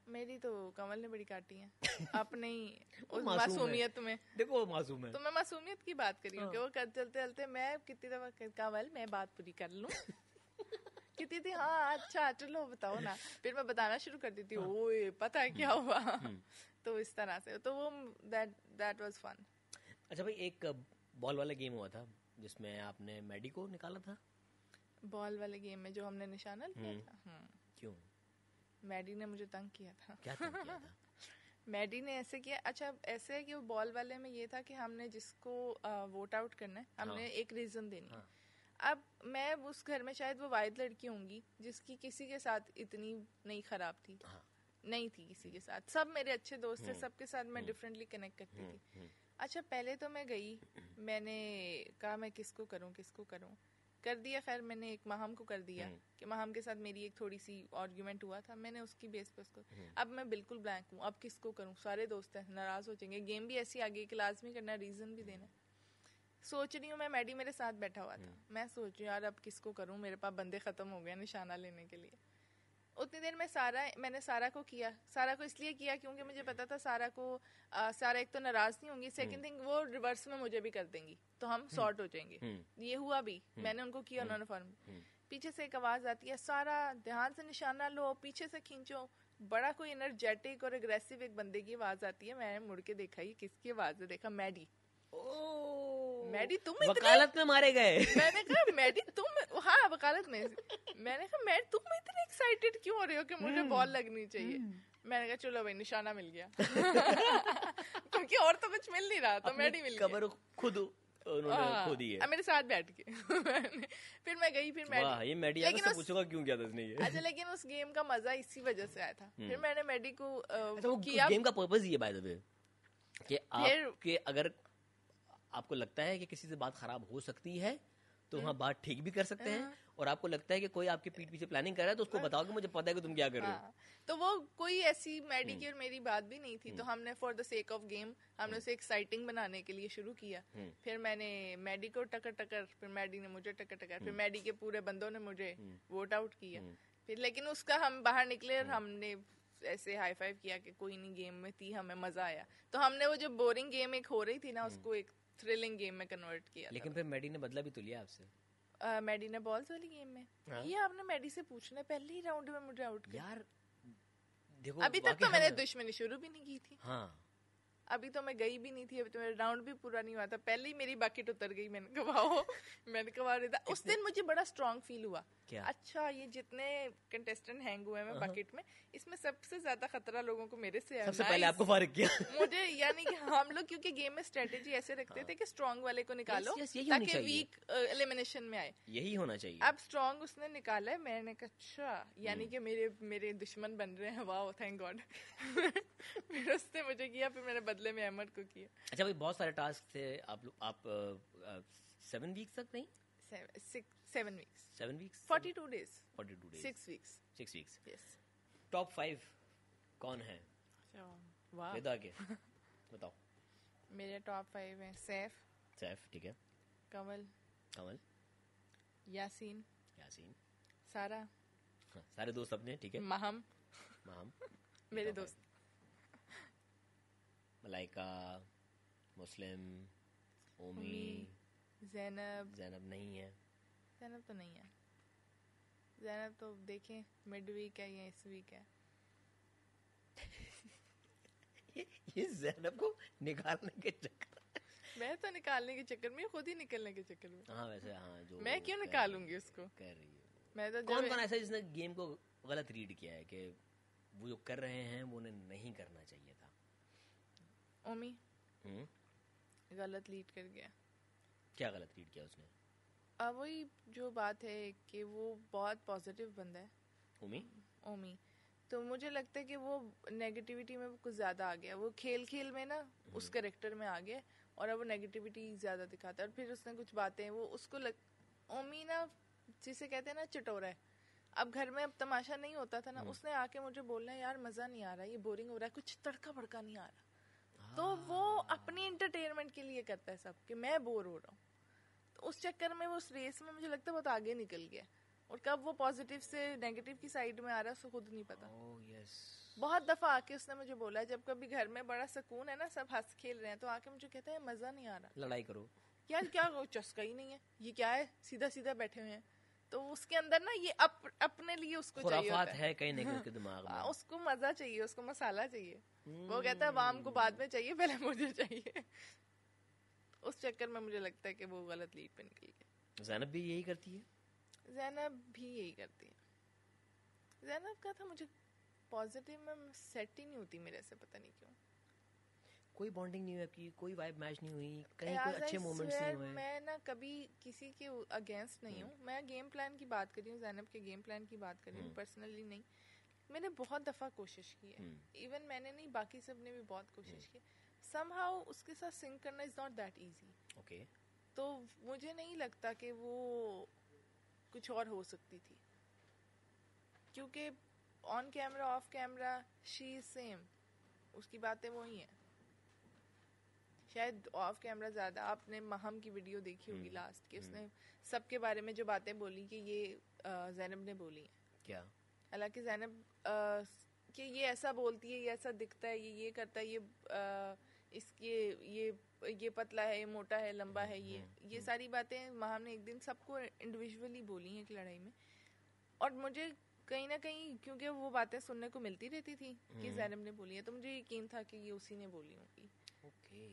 मेरी तो कमल ने बड़ी काटी है अपने ही उस मासूम मासूमियत में। देखो वो मासूम है, तो मैं मासूमियत की बात करी हूँ कि वो चलते चलते मैं कितनी दफा कमल मैं बात पूरी कर लूं कितनी थी, हाँ अच्छा चलो बताओ ना, फिर मैं बताना शुरू कर देती हूँ ओए पता है क्या हुआ तो इस तरह से तो वो दैट वाज फन। अच्छा भाई, एक बॉल वाला गेम हुआ था जिसमें आपने मैडी को निकाला था। बॉल वाले गेम में जो हमने निशाना लिया था, क्यों? मैडी ने मुझे तंग किया था। क्या तंग किया था? मैडी ने ऐसे किया, अच्छा ऐसे है कि वो बॉल वाले में ये था कि हमने जिसको वोट आउट करना है हमने एक रीजन देनी है। अब मैं उस घर में शायद वो वाहिद लड़की होंगी जिसकी किसी के साथ इतनी नहीं खराब थी, नहीं थी किसी के साथ, सब मेरे अच्छे दोस्त थे, सबके साथ मैं डिफरेंटली कनेक्ट करती थी। अच्छा पहले तो मैं गई, मैंने कहा मैं किसको करूं, कर दिया, खैर मैंने एक माहम को कर दिया कि माहम के साथ मेरी एक थोड़ी सी आर्ग्यूमेंट हुआ था, मैंने उसकी बेस पे उसको, अब मैं बिल्कुल ब्लैंक हूँ, अब किसको करूँ, सारे दोस्त हैं नाराज हो जाएंगे, गेम भी ऐसी आगे कि लाजमी करना, रीजन भी देना। सोच रही हूँ मैं, मैडी मेरे साथ बैठा हुआ था, मैं सोच रही हूँ यार अब किसको करूँ, मेरे पास बंदे खत्म हो गए निशाना लेने के लिए। उतनी देर में मैंने सारा को किया, सारा को इसलिए किया क्योंकि मुझे पता था सारा एक तो नाराज नहीं होंगी, सेकंड थिंग वो रिवर्स में मुझे भी कर देंगी तो हम सॉर्ट हो जाएंगे। ये हुआ भी, मैंने उनको किया, उन्होंने फॉर्म। पीछे से एक आवाज आती है, सारा ध्यान से निशाना लो, पीछे से खींचो, बड़ा कोई एनर्जेटिक और एग्रेसिव एक बंदे की आवाज आती है। मैंने मुड़ के देखा ये किसकी आवाज है, देखा मैडी। मैडी तुम वकालत में मारे गए। मैंने कहा मैडी तुम, हाँ वकालत में, मैंने कहा मैडी तुम इतने एक्साइटेड क्यों हो रहे हो कि मुझे बॉल लगनी चाहिए। मैंने कहा चलो भाई निशाना मिल गया क्योंकि और तो कुछ मिल नहीं रहा, तो मैडी मिल गया। कबर खुद उन्होंने खो दी है मेरे साथ बैठ के फिर मैं गई, फिर मैडी, ये मैडी आके सब पूछूंगा क्यों किया था इसने ये। अच्छा लेकिन उस गेम का मजा इसी वजह से आया था। फिर मैंने मैडी को किया। गेम का पर्पस ये बाय द वे कि आपके अगर आपको लगता है कि किसी से बात खराब हो सकती है तो वहाँ बात ठीक भी कर सकते हैं, और आपको लगता है कि कोई आपके पीठ पीछे प्लानिंग कर रहा है तो उसको बताओ कि मुझे पता है कि तुम क्या कर रहे हो। तो वो कोई ऐसी मैडी की और मेरी बात भी नहीं थी, तो हमने for the sake of game हमने उसे एक्साइटिंग बनाने के लिए शुरू किया। फिर मैंने मैडी को टकर, फिर मैडी ने मुझे टकर, फिर मैडी के पूरे बंदों ने मुझे वोट आउट किया। फिर लेकिन उसका हम बाहर निकले और हमने ऐसे हाई फाइव किया कि कोई नहीं, गेम में थी, हमें मजा आया। तो हमने वो जो बोरिंग गेम एक हो रही थी ना उसको एक थ्रिलिंग गेम में कन्वर्ट किया। लेकिन फिर मैडी ने बदला भी तो लिया आपसे। मैडी ने बॉल्स वाली गेम में ये आपने मैडी से पूछना है, पहले ही राउंड में मुझे आउट किया। यार देखो अभी तक तो मैंने दुश्मनी शुरू भी नहीं की थी। हाँ अभी तो मैं गई भी नहीं थी, अभी तो मेरा राउंड भी पूरा नहीं हुआ था, पहले ही मेरी बकेट उतर गई। मैंने कहा उस दिन मुझे बड़ा स्ट्रॉन्ग फील हुआ। क्या? अच्छा ये जितने कंटेस्टेंट हैंग हुए हैं बकेट में, इसमें सबसे ज्यादा खतरा लोगों को मेरे से है। सबसे पहले आपको फारिग किया मुझे, यानी कि हम लोग क्योंकि गेम में स्ट्रेटेजी ऐसे रखते थे कि स्ट्रॉन्ग वाले को निकालो ताकि वीक एलिमिनेशन में आए, यही होना चाहिए। अब स्ट्रॉन्ग उसने निकाला है, मैंने कहा अच्छा यानी कि मेरे दुश्मन बन रहे हैं, वाह थैंक गॉड फिर उसने मुझे किया, फिर मैंने बदले में अहमद को किया। अच्छा भाई, बहुत सारे टास्क थे, आप 7 वीक्स तक नहीं, 7 weeks 42 days 6 weeks yes. Top 5 कौन है? वाह के बताओ। मेरे टॉप 5 हैं सैफ, ठीक है, कमल, यासीन, सारा, सारे दोस्त अपने, ठीक है, महम मेरे दोस्त, मलाइका, मुस्लिम, ओमी, ज़ैनब नहीं है, ज़ैनब तो नहीं है, ज़ैनब तो देखें मिड वीक है या इस वीक है ये ज़ैनब को निकालने के चक्कर मैं तो निकालने के चक्कर में, खुद ही निकलने के चक्कर में। हाँ वैसे हाँ, जो मैं क्यों निकालूंगी उसको, कह रही है। मैं तो कौन कौन ऐसा जिसने गेम को गलत रीड किया है कि वो जो कर रहे हैं वो उन्हें नहीं करना चाहिए था? ओमी गलत लीड कर गया। क्या गलत रीड किया उसने? अब वही जो बात है कि वो बहुत पॉजिटिव बंदा है ओमी, तो मुझे लगता है कि वो नेगेटिविटी में कुछ ज़्यादा आ गया। वो खेल खेल में ना उस कैरेक्टर में आ गया और अब वो नेगेटिविटी ज़्यादा दिखाता है। और फिर उसने कुछ बातें वो उसको ओमी ना जिसे कहते हैं ना चटोरा है। अब घर में अब तमाशा नहीं होता था ना, उसने आके मुझे बोलना यार मज़ा नहीं आ रहा, ये बोरिंग हो रहा है, कुछ तड़का भड़का नहीं आ रहा। तो वो अपनी इंटरटेनमेंट के लिए करता है सब कि मैं बोर हो रहा हूँ। तो उस चक्कर में वो उस रेस में मुझे लगता है बहुत आगे निकल गया। और कब वो पॉजिटिव से नेगेटिव की साइड में आ रहा है उसको खुद नहीं पता। बहुत दफा आके उसने मुझे बोला है, जब कभी घर में बड़ा सुकून है ना, सब हंस खेल रहे हैं, तो आके मुझे कहता है मजा नहीं आ रहा, लड़ाई करो यार क्या चस्का ही नहीं है, ये क्या है, सीधा सीधा बैठे हुए हैं। तो उसके अंदर ना ये अपने लिए उसको चाहिए होता है कहीं ना कहीं उसके दिमाग में। उसको मजा चाहिए, उसको मसाला चाहिए। वो कहता है वाम को बाद में चाहिए, पहले मुझे चाहिए। उस चक्कर में मुझे लगता है कि वो गलत लीड पे निकल गया। ज़ैनब भी यही करती है? ज़ैनब भी यही करती है। ज़ैनब का था मुझे पॉजिटिव में सेट ही नहीं होती मेरे से, पता नहीं क्यों। कोई बॉन्डिंग नहीं हुई आपकी, कोई वाइब मैच नहीं हुई, कहीं कोई अच्छे मोमेंट्स नहीं हुए? मैं ना कभी किसी के अगेंस्ट नहीं हूँ। मैं गेम प्लान की बात कर रही हूँ, ज़ैनब के गेम प्लान की बात कर रही हूँ, पर्सनली नहीं। मैंने बहुत दफ़ा कोशिश की है, इवन मैंने नहीं, बाकी सब ने भी बहुत कोशिश की। समहाउ उसके साथ सिंक करना is not that easy. Okay. तो मुझे नहीं लगता कि वो कुछ और हो सकती थी, क्योंकि on camera off camera she is same, उसकी बातें वही हैं। शायद ऑफ कैमरा ज़्यादा, आपने महम की वीडियो देखी होगी लास्ट की, उसने सबके बारे में जो बातें बोली कि ये ज़ैनब ने बोली हैं। क्या? हालांकि ज़ैनब कि ये ऐसा बोलती है, ये ऐसा दिखता है, ये करता है, ये पतला है, ये मोटा है, लंबा है, ये सारी बातें महम ने एक दिन सबको इंडिविजुअली बोली हैं एक लड़ाई में। और मुझे कहीं ना कहीं क्योंकि वो बातें सुनने को मिलती रहती थी कि ज़ैनब ने बोली है, तो मुझे यकीन था कि ये उसी ने बोली होगी। ओके।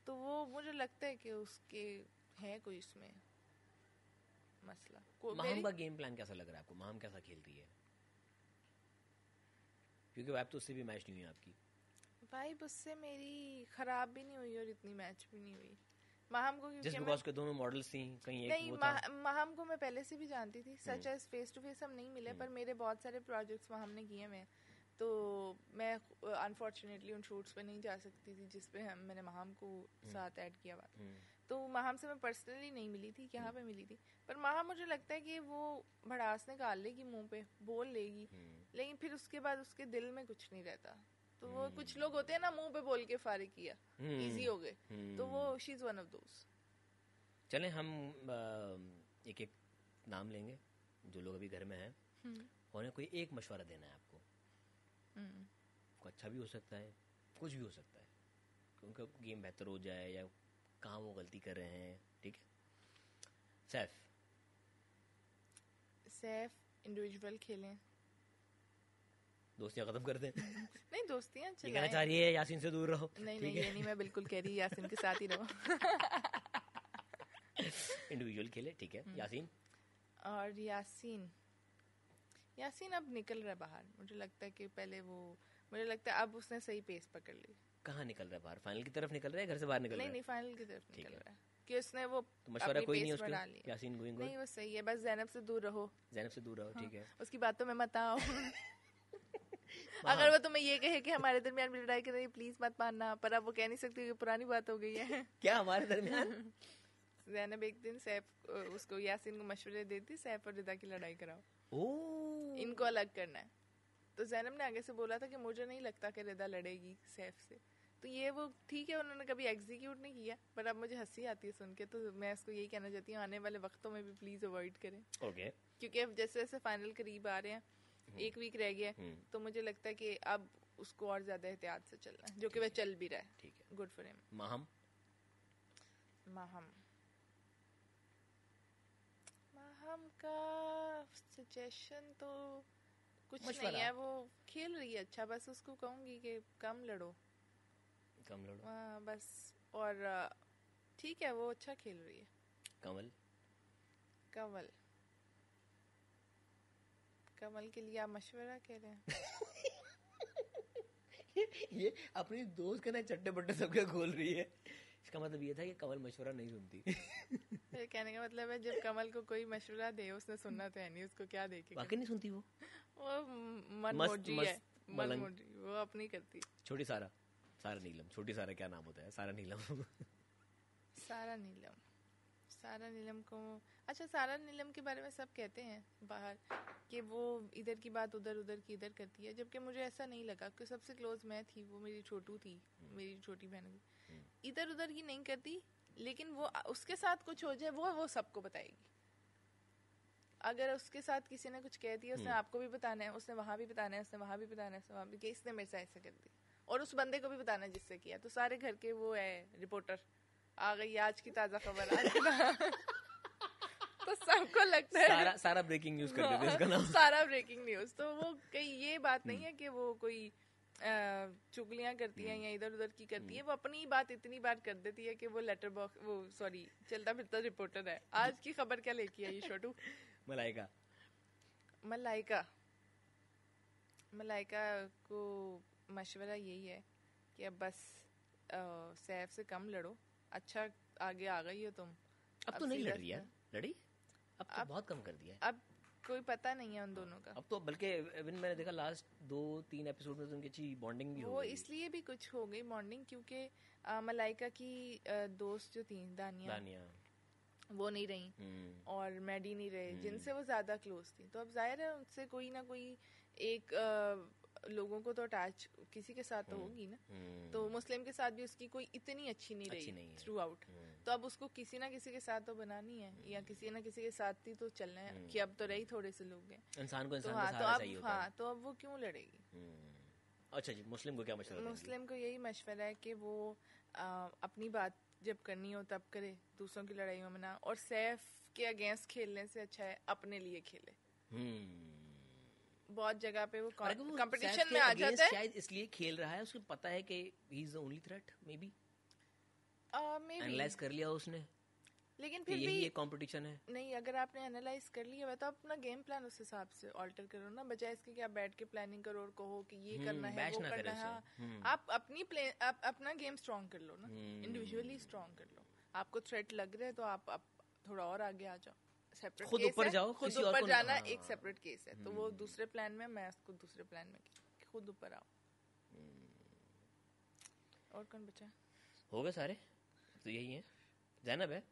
तो वो मुझे लगता है कि उसके है कोई इसमें मसला। महम का गेम प्लान कैसा लग रहा है आपको? महम कैसा खेल रही है? क्योंकि वाइब तो उससे भी मैच नहीं हुई आपकी। वाइब उससे मेरी खराब भी नहीं हुई और इतनी मैच भी नहीं हुई। महम को जस्ट बिकॉज़ के दोनों मॉडल्स थी, कहीं एक नहीं, वो था। महम को मैं पहले से भी जानती थी, such as face to face हम नहीं मिले, पर मेरे बहुत सारे प्रोजेक्ट्स महम ने किए हैं, तो मैं अनफॉर्चुनेटली उन शूट्स पे नहीं जा सकती थी जिस पे मैंने महम को साथ ऐड किया हुआ था। तो महम से मैं पर्सनली नहीं मिली थी, यहाँ पे मिली थी। पर महम मुझे लगता है कि वो भड़ास निकाल लेगी, मुंह पे बोल लेगी, लेकिन फिर उसके बाद उसके दिल में कुछ नहीं रहता। तो वो कुछ लोग होते हैं ना, मुंह पे बोल के फारिग किया, इजी हो गए, तो वो she is one of those. चलें हम एक एक नाम लेंगे जो लोग अभी घर में हैं, उन्हें कोई एक मशवरा देना है आपको। अच्छा भी हो सकता है, कुछ भी हो सकता है, उनका गेम बेहतर हो जाए या कहाँ वो गलती कर रहे हैं, ठीक है? सैफ इंडिविजुअल खेलें, दोस्तियां खत्म कर दें। नहीं दोस्तियां ये कहना चाह रही है यासीन से दूर रहो। नहीं ये नहीं, मैं बिल्कुल कह रही यासीन के साथ ही रहो। इंडिविजुअल खेले, ठीक है। यासीन और यासीन अब निकल रहा है बाहर। मुझे लगता है कि पहले मुझे लगता है अब उसने सही पेस पकड़ ली। कहाँ निकल रहा है? बाहर फाइनल की तरफ निकल रहा है, घर से बाहर निकल रहा है? नहीं फाइनल की तरफ निकल रहा है कि उसने वो तो मशवरा कोई नहीं उसका? Yasin going good? नहीं वो सही है, बस ज़ैनब से दूर रहो। ज़ैनब से दूर रहो, ठीक है। उसकी बातों में मत आओ। अगर वो तुम्हें ये कहे कि हमारे दरमियान भी लड़ाई कर रही है, प्लीज मत मानना, पर अब वो कह नहीं सकती कि पुरानी बात हो गई है। क्या हमारे दरमियान? ज़ैनब एक दिन सैफ उसको यासीन को मशवरे देती, सैफ और रिदा की लड़ाई कराओ, इनको अलग करना है। तो ज़ैनब ने आगे से बोला था कि मुझे नहीं लगता कि रिदा लड़ेगी सैफ से। तो ये वो ठीक है, उन्होंने कभी एग्जीक्यूट नहीं किया, पर अब मुझे हंसी आती है सुन के। तो मैं इसको यही कहना चाहती हूँ, आने वाले वक्तों में भी प्लीज अवॉइड करें। क्योंकि अब जैसे जैसे फाइनल करीब आ रहे हैं, एक वीक रह गया, तो मुझे लगता है कि अब उसको और ज्यादा एहतियात से चलना है, जो कि वह चल भी रहा है। ठीक है, गुड फॉर हिम। महम का सजेशन तो कुछ नहीं है, वो खेल रही है अच्छा, बस उसको कहूंगी कि कम लड़ो बस। और ठीक है, वो अच्छा खेल रही है। कंवल के लिए आप मशवरा कह रहे हैं? ये अपनी दोस्त के ना चट्टे बट्टे सबके खोल रही है। इसका मतलब ये था कि कंवल मशवरा नहीं सुनती। फिर कहने का मतलब है जब कमल को कोई मशवरा दे उसने सुनना तो है नहीं, उसको क्या देखे? वाकई नहीं सुनती वो मनमोजी है, मनमोजी, वो अपनी करती। छोटी सारा नीलम, छोटी सारा क्या नाम होता है? सारा नीलम। सारा नीलम को अच्छा, सारा नीलम के बारे में सब कहते हैं बाहर कि वो इधर की बात उधर की इधर करती है, जबकि मुझे ऐसा नहीं लगा कि सबसे क्लोज मैं थी, वो मेरी छोटू थी, मेरी छोटी बहन थी, इधर उधर की नहीं करती, लेकिन वो उसके साथ कुछ हो जाए वो सबको बताएगी। अगर उसके साथ किसी ने कुछ कह दिया, उसने आपको भी बताना है, उसने वहां भी बताना है, उसने वहां भी बताना है, उसने वहां भी कि इसने मेरे साथ ऐसा कर दिया, और उस बंदे को भी बताना है जिससे किया। तो सारे घर के वो है रिपोर्टर, आ गई आज की ताजा खबर, आज की तो सबको लगता है सारा ब्रेकिंग न्यूज कर देते हैं इसका नाम। सारा ब्रेकिंग न्यूज। तो वो कहीं ये बात नहीं है कि वो कोई चुगलियां करती है या इधर उधर की करती है, वो अपनी बात इतनी बार कर देती है कि वो लेटर बॉक्स, वो सॉरी चलता फिरता रिपोर्टर है। आज की खबर क्या लेके आई छोटू? मलाइका को मशवरा यही है कि अब बस सैफ से कम लड़ो, अच्छा आगे आ गई हो तुम। अब तो नहीं लड़ रही है, लड़ी अब तो बहुत कम कर दिया है। अब कोई पता नहीं है उन दोनों का। अब तो बल्कि इवन मैंने देखा लास्ट 2-3 एपिसोड में तो उनकी अच्छी बॉन्डिंग भी हो गई। वो इसलिए भी कुछ हो गई बॉन्डिंग क्योंकि मलाइका की दोस्त जो थी दानिया वो नहीं रही और मैडी नहीं रहे, जिनसे वो ज्यादा क्लोज थी। तो अब जाहिर है उनसे कोई ना कोई एक लोगों को तो अटैच किसी के साथ तो होगी ना। तो मुस्लिम के साथ भी उसकी कोई इतनी अच्छी नहीं रही थ्रू आउट, तो अब उसको किसी ना किसी के साथ तो बनानी है, या किसी ना किसी के साथ ही तो चलना है कि अब तो रही थोड़े से लोग हैं, इंसान को इंसान तो का सहारा चाहिए होता है। तो अब वो क्यों लड़ेगी? अच्छा जी, मुस्लिम को क्या मशवरा? मुस्लिम को यही मशवरा है कि वो अपनी बात जब करनी हो तब करे, दूसरों की लड़ाई में ना, और सैफ के अगेंस्ट खेलने से अच्छा है अपने लिए खेले। बहुत जगह पे वो कंपटीशन में आ जाता है, शायद इसलिए खेल रहा है, उसको पता है कि he is the only threat, may be analyse कर लिया उसने, लेकिन फिर भी एक कंपटीशन है। नहीं, अगर आपने एनालाइज कर लिया है तो अपना गेम प्लान उस हिसाब से ऑल्टर करो ना, बजाय इसके कि आप बैठ के प्लानिंग करो और कहो कि ये करना है वो करना है। आप अपना गेम स्ट्रॉन्ग कर लो ना, इंडिविजुअली स्ट्रॉन्ग कर लो। आपको थ्रेट लग रहा है तो आप थोड़ा और आगे आ जाओ, सेपरेट खुद ऊपर जाओ, खुद ऊपर जाना एक सेपरेट केस है। तो वो दूसरे प्लान में, मैं उसको दूसरे प्लान में, खुद ऊपर आओ। और कौन बचा? हो गए सारे तो यही है। जैनब है,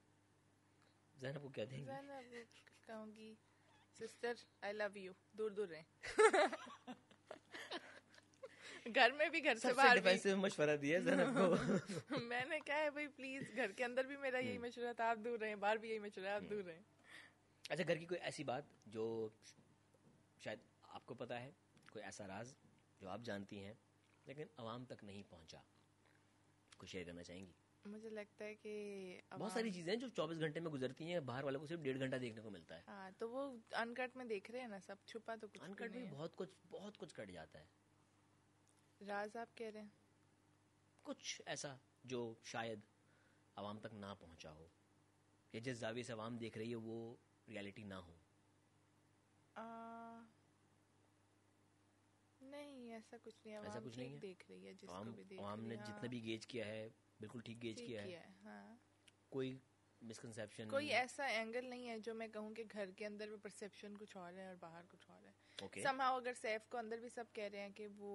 जैनब को क्या देंगे? जैनब कहूंगी सिस्टर आई लव यू, दूर दूर रहे। घर में भी, घर से बाहर भी डिफेंसिव मशवरा दिया जैनब को। मैंने कहा है भाई प्लीज, घर के अंदर भी मेरा यही मशवरा था, आप दूर रहें, बाहर भी यही मशवरा, आप दूर रहें। अच्छा, घर की कोई ऐसी बात जो शायद आपको पता है, कोई ऐसा राज जो आप जानती हैं लेकिन आवाम तक नहीं पहुंचा, कुछ शेयर करना चाहेंगी? मुझे लगता है कि बहुत सारी चीजें हैं जो 24 घंटे में गुजरती हैं, बाहर वालों को सिर्फ 1.5 घंटा देखने को मिलता है। हाँ, तो वो अनकट में देख रहे हैं ना, सब छुपा तो कुछ अनकट में बहुत कुछ कट जाता है। राज आप कह रहे हैं कुछ ऐसा जो शायद आवाम तक ना पहुंचा हो, या जिस जाविये से आवाम देख रही है वो रियलिटी ना हो। नहीं, ऐसा कुछ नहीं है, ऐसा कुछ नहीं है, देख रही है जिसको भी देख रही है। आवाम ने जितना भी गेज किया है बिल्कुल ठीक गेज किया है। हाँ। कोई मिसकंसेप्शन, कोई ऐसा एंगल नहीं है जो मैं कहूँ कि घर के अंदर में परसेप्शन कुछ और है और बाहर कुछ और है। समहाउ अगर सैफ को अंदर भी सब कह रहे हैं कि वो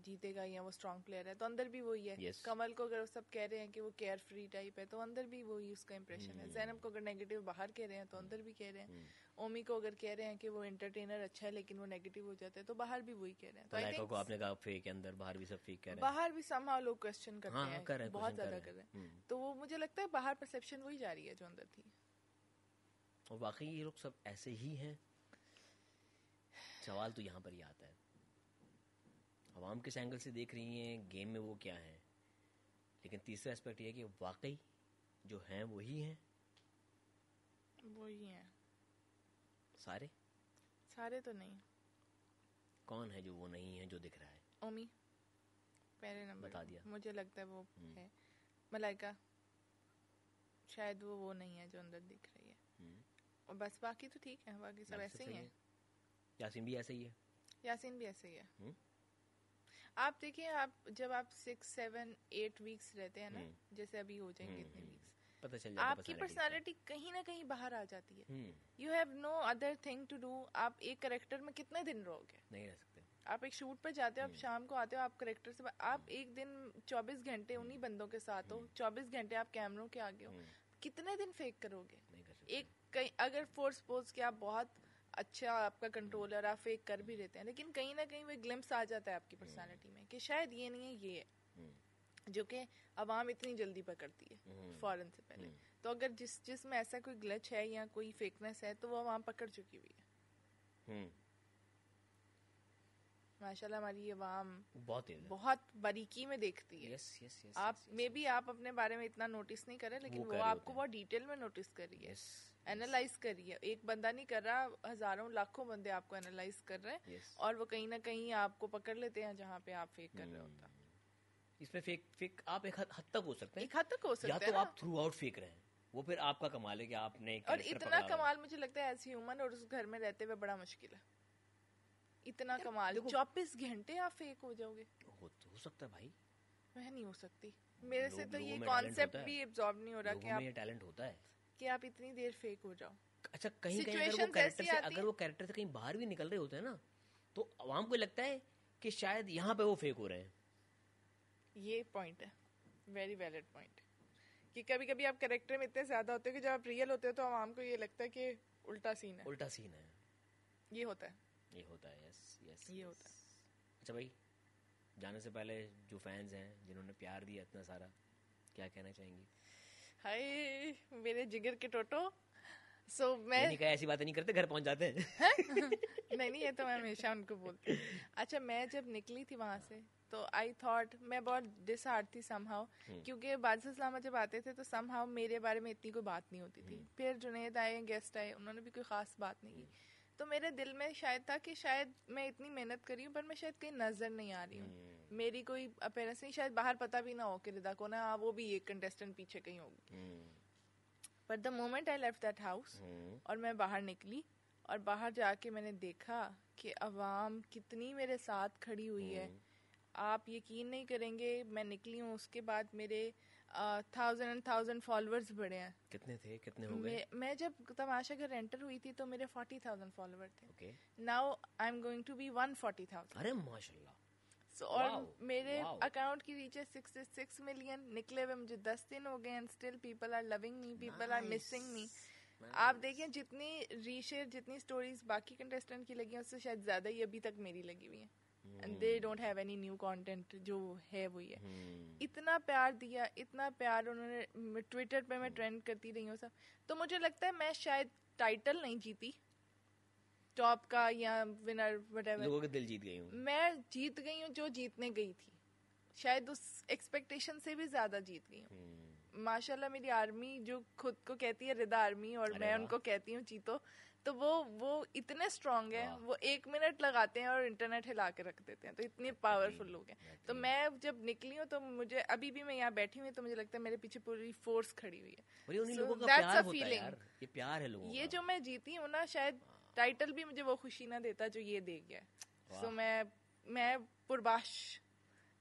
जीतेगा या वो स्ट्रॉन्ग प्लेयर है, तो अंदर भी वही है। कमल को अगर सब कह रहे हैं कि वो केयर फ्री टाइप है, तो अंदर भी वही उसका इंप्रेशन है। जैनब को अगर नेगेटिव बाहर कह रहे हैं तो अंदर भी कह रहे हैं। ओमी को अगर कह रहे हैं कि वो एंटरटेनर अच्छा है लेकिन वो नेगेटिव हो जाता है, तो बाहर भी वही कह रहे हैं। तो आई थिंक को आपने कहा फेक है अंदर, बाहर भी सब फेक कह रहे हैं। बाहर भी समहाउ लोग क्वेश्चन करते हैं, बहुत ज्यादा कर रहे हैं। तो वो मुझे लगता है बाहर परसेप्शन वही जा रही है जो अंदर थी। और वाकई ये लोग सब ऐसे ही हैं? सवाल तो यहाँ पर ही आता है, आवाम किस एंगल से देख रही हैं, गेम में वो क्या है। लेकिन तीसरा एस्पेक्ट ये है कि वाकई जो हैं वही हैं, वही हैं सारे तो नहीं। कौन है जो वो नहीं है जो दिख रहा है? ओमी पहले नंबर बता दिया। मुझे लगता है वो है। मलाइका शायद वो नहीं है जो अंदर दिख रही है। और बस बाकी तो ठीक है, बाकी सब ऐसे ही है। यासीन भी ऐसे ही है। यासीन भी ऐसे ही है। आप देखिए, आप जब आप 6, 7, 8 वीक्स रहते हैं ना, जैसे अभी हो जाएंगे इतने वीक्स, पता चल जाता है आपकी पर्सनालिटी कहीं ना कहीं बाहर आ जाती है। You have no other thing to do. आप एक करेक्टर में कितने दिन रहोगे? नहीं रह सकते। आप एक शूट पर जाते हो, आप शाम को आते हो, आप करेक्टर से आप एक दिन 24 घंटे उन्हीं बंदों के साथ हो, 24 घंटे आप कैमरों के आगे हो, कितने दिन फेक करोगे? एक अगर फोर्स सपोज कि आप बहुत अच्छा आपका कंट्रोल है और आप फेक कर भी लेते हैं, लेकिन कहीं ना कहीं वो ग्लिम्स आ जाता है आपकी पर्सनालिटी में कि शायद ये नहीं है, ये है, जो कि अवाम इतनी जल्दी पकड़ती है फौरन से पहले। तो अगर जिसमें ऐसा कोई ग्लिच है या कोई फेकनेस है तो वो अवाम पकड़ चुकी हुई है। माशाल्लाह हमारी अवाम बहुत बारीकी में देखती है। आप मे बी आप अपने बारे में इतना नोटिस नहीं कर रहे, लेकिन वो आपको बहुत डिटेल में नोटिस कर रही है, एनालाइज कर रही है। एक बंदा नहीं कर रहा, हजारों लाखों बंदे आपको एनालाइज कर रहे हैं, और वो कहीं ना कहीं आपको पकड़ लेते हैं जहाँ पे आप फेक कर रहे होता। इसमें फेक आप एक हद तक हो सकते हैं, एक हद तक हो सकते हैं, या तो आप थ्रू आउट फेक रहे हैं, वो फिर आपका कमाल है कि आपने और इतना कमाल मुझे लगता है एज ह्यूमन और उस घर में रहते हुए बड़ा मुश्किल है। इतना कमाल 24 घंटे आप फेक हो जाओगे। हो सकता है भाई, मैं नहीं हो सकती, मेरे से तो ये कॉन्सेप्ट भी एब्जॉर्ब नहीं हो रहा कि आप टैलेंट होता है कि आप इतनी देर फेक हो जाओ। अच्छा कहीं अगर वो कैरेक्टर से कहीं बाहर भी निकल रहे होते हैं ना, तो आवाम को लगता है कि शायद यहाँ पे वो फेक हो रहे हैं। ये पॉइंट है, वेरी वैलिड पॉइंट, कि कभी कभी आप कैरेक्टर में इतने ज्यादा होते हो कि जब आप रियल होते हो तो आवाम को ये लगता है कि उल्टा सीन है। ये होता है। यस ये होता है। अच्छा भाई, जाने से पहले जो फैंस हैं जिन्होंने प्यार दिया इतना सारा, क्या कहना चाहेंगी? हाय मेरे जिगर के टोटो। मैं नहीं कहा, ऐसी बातें नहीं करते, घर पहुंच जाते हैं। नहीं ये तो मैं हमेशा उनको बोलती हूँ। अच्छा मैं जब निकली थी वहां से तो आई थॉट मैं बहुत डिसहार्ट थी समहाउ, क्योंकि बादशाह इस्लामा जब आते थे तो समहाउ मेरे बारे में इतनी कोई बात नहीं होती थी। फिर जुनैद आए, गेस्ट आए, उन्होंने भी कोई खास बात नहीं की। तो मेरे दिल में शायद था कि शायद मैं इतनी मेहनत करी हूँ पर मैं शायद कहीं नजर नहीं आ रही हूँ, मेरी कोई अपीयरेंस नहीं, शायद बाहर पता भी ना हो कि रिदा को ना वो भी एक कंटेस्टेंट पीछे कहीं होगी। But the moment I left that house और मैं बाहर निकली और बाहर जाके मैंने देखा कि अवाम कितनी मेरे साथ खड़ी हुई है, आप यकीन नहीं करेंगे। मैं निकली हूँ उसके बाद मेरे 1000 फॉलोअर्स बढ़े हैं। कितने हो गए? मैं जब तमाशा घर एंटर हुई थी तो मेरे 40,000 फॉलोअर थे। Now I am going to be 140,000। अरे माशाल्लाह। और मेरे अकाउंट की रीच है 66 मिलियन। निकले हुए मुझे 10 दिन हो गए and still people are loving me, people are missing me. आप देखिए जितनी रीशेयर, जितनी स्टोरीज बाकी कंटेस्टेंट की लगी हैं उससे शायद ज्यादा ही अभी तक मेरी लगी हुई है। And they don't have any new content, जो है वही है। इतना प्यार दिया, इतना प्यार उन्होंने। ट्विटर पे मैं ट्रेंड करती रही हूँ सब। तो मुझे लगता है मैं शायद टाइटल नहीं जीती टॉप का या विनर व्हाटएवर, लोगों के दिल जीत गई हूँ। मैं जीत गई हूँ जो जीतने गई थी, शायद उस एक्सपेक्टेशन से भी ज्यादा जीत गई हूँ। माशाल्लाह मेरी आर्मी जो खुद को कहती है रिदा आर्मी और मैं उनको कहती हूँ चीतो, तो वो इतने स्ट्रांग है, वो 1 मिनट लगाते हैं और इंटरनेट हिला के रख देते हैं, तो इतने पावरफुल लोग हैं। तो मैं जब निकली हूँ तो मुझे अभी भी मैं यहाँ बैठी हुई तो मुझे लगता है मेरे पीछे पूरी फोर्स खड़ी हुई है। दैट्स अ फीलिंग, ये प्यार है लोगों का। ये जो मैं जीती हूँ ना, शायद टाइटल भी मुझे वो खुशी ना देता जो ये दे गया। सो मैं पुरबाश।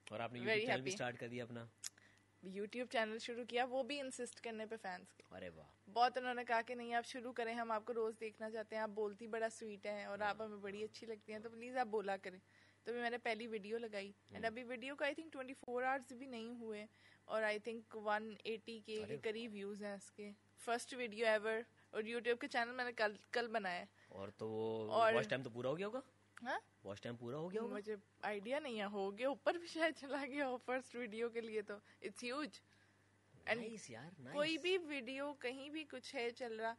और आपने यूट्यूब चैनल भी स्टार्ट कर दिया अपना? यूट्यूब चैनल शुरू किया, वो भी इंसिस्ट करने पे फैंस के। अरे वाह, बहुत उन्होंने कहा कि नहीं आप शुरू करें, हम आपको रोज देखना चाहते हैं, आप बोलती बड़ा स्वीट है और आप हमें बड़ी अच्छी लगती हैं, तो प्लीज आप बोला करें। तो मैंने पहली वीडियो लगाई एंड अभी वीडियो को आई थिंक 24 आवर्स भी नहीं हुए और आई थिंक 180 के करीब व्यूज हैं इसके। First video ever. और यूट्यूब के चैनल मैंने कल बनाया। और तो वॉच टाइम तो पूरा हो गया होगा? हाँ, वॉच टाइम पूरा हो गया होगा? मुझे आइडिया नहीं है, हो गया, ऊपर भी शायद चला गया हो फर्स्ट वीडियो के लिए, तो इट्स ह्यूज। नाइस यार, नाइस। कोई भी वीडियो कहीं भी कुछ है चल रहा,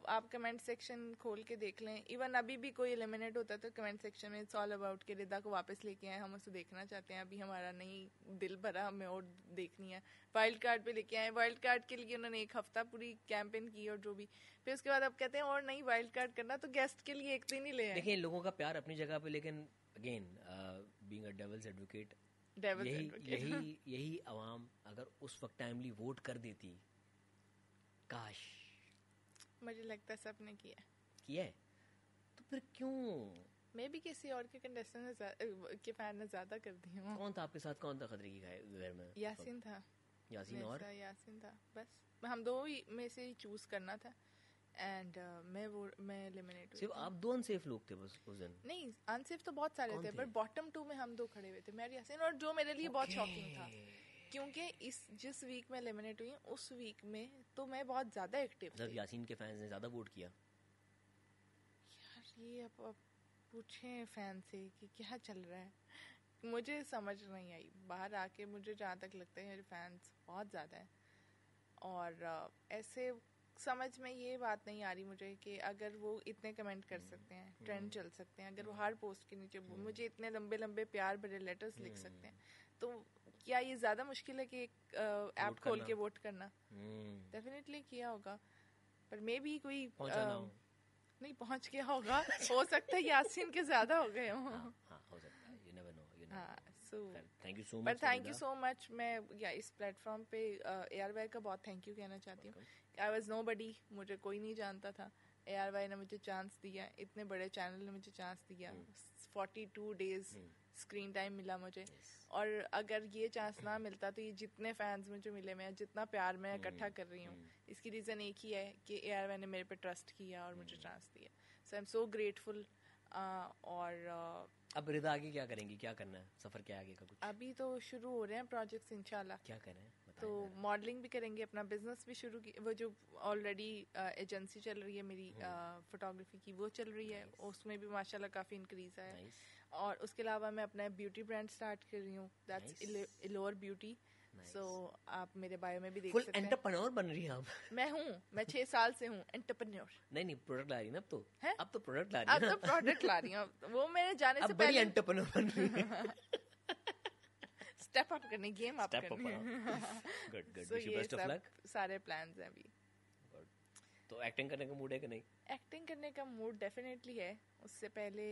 आप कमेंट सेक्शन खोल के देख लें। इवन अभी भी कोई एलिमिनेट होता है तो कमेंट सेक्शन में इट्स ऑल अबाउट के रिदा को वापस लेके आए, हम उसे देखना चाहते हैं, अभी हमारा नहीं दिल भरा, हमें और देखनी है। वाइल्ड कार्ड पे लेके आए, वाइल्ड कार्ड के लिए उन्होंने 1 हफ्ता पूरी कैंपेन की और जो भी, फिर उसके बाद अब कहते हैं और नहीं वाइल्ड कार्ड करना तो गेस्ट के लिए 1 दिन ही ले आए। देखिए लोगों का प्यार अपनी जगह पे, लेकिन again being a devil's advocate, यही आवाम अगर उस वक्त टाइमली वोट कर देती काश मुझे लगता है सबने किया है, तो फिर क्यों? मैं भी किसी और के कंटेस्टेंट के फैन ने ज्यादा कर दी हूँ। कौन था आपके साथ, कौन था खतरे की घर में? यासीन था। यासीन और यासीन था, बस हम दो ही में से ही चूज करना था एंड मैं एलिमिनेट हुई। सिर्फ आप दो अनसेफ लोग थे बस उस दिन? नहीं, अनसेफ तो बहुत सारे थे, पर बॉटम 2 में हम दो खड़े हुए थे, मैं और यासीन, और जो मेरे लिए बहुत शॉकिंग था क्योंकि जिस वीक में एलिमिनेट हुई उस वीक में तो मैं बहुत ज्यादा एक्टिव थी। यासीन के फैंस ने ज्यादा वोट किया यार, ये अब पूछें फैन से कि क्या चल रहा है, मुझे समझ नहीं आई। बाहर आके मुझे जहाँ तक लगता है मेरे फैंस बहुत ज़्यादा हैं, और ऐसे समझ में ये बात नहीं आ रही मुझे कि अगर वो इतने कमेंट कर सकते हैं, ट्रेंड चल सकते हैं, अगर वो हर पोस्ट के नीचे मुझे इतने लंबे लंबे प्यार भरे लेटर्स लिख सकते हैं, तो क्या ये ज़्यादा मुश्किल है कि एक ऐप खोल के वोट करना? डेफिनेटली किया होगा, पर मे भी कोई नहीं पहुंच गया होगा। हो सकता है यासीन के ज्यादा हो गए हों। हो सकता है, you never know. Thank you so much. मैं इस प्लेटफॉर्म पे ARY का बहुत थैंक यू कहना चाहती हूँ। आई वॉज नोबडी, मुझे कोई नहीं जानता था। ARY ने मुझे चांस दिया, इतने बड़े चैनल ने मुझे चांस दिया, 42 डेज स्क्रीन टाइम मिला मुझे, और अगर ये चांस ना मिलता तो ये जितने फैंस मुझे मिले, मैं जितना प्यार मैं इकट्ठा कर रही हूँ, इसकी रीज़न एक ही है कि ARY ने मेरे पे ट्रस्ट किया और मुझे चांस दिया। सो आई एम सो ग्रेटफुल। और अब रिदा आगे क्या करेंगी, क्या करना है, सफर क्या आगे का कुछ? अभी तो शुरू हो रहे हैं प्रोजेक्ट्स इंशाल्लाह। क्या कर रहे हैं? तो मॉडलिंग भी करेंगे, अपना बिजनेस भी शुरू की, वो जो ऑलरेडी एजेंसी चल रही है मेरी फोटोग्राफी की, वो चल रही है, उसमें भी माशाल्लाह काफ़ी इंक्रीज आया है। और उसके अलावा मैं अपना ब्यूटी ब्रांड स्टार्ट कर रही हूँ, दैट्स इलोर ब्यूटी। सो आप मेरे बायो में भी देख सकते हैं। फुल एंटरप्रेन्योर बन रही हैं आप। मैं हूँ, मैं 6 साल से हूँ एंटरप्रेन्योर। नहीं प्रोडक्ट ला रही है ना अब तो है? अब तो प्रोडक्ट ला रही है, अब तो प्रोडक्ट ला रही हूँ, वो मेरे जाने से पहले एंटरप्रेन्योर बन रही है। स्टेप अप करने, गेम अप करने। Good wish you best of luck. सारे प्लान्स हैं अभी। तो एक्टिंग करने का मूड है कि नहीं? एक्टिंग करने का मूड डेफिनेटली है, उससे पहले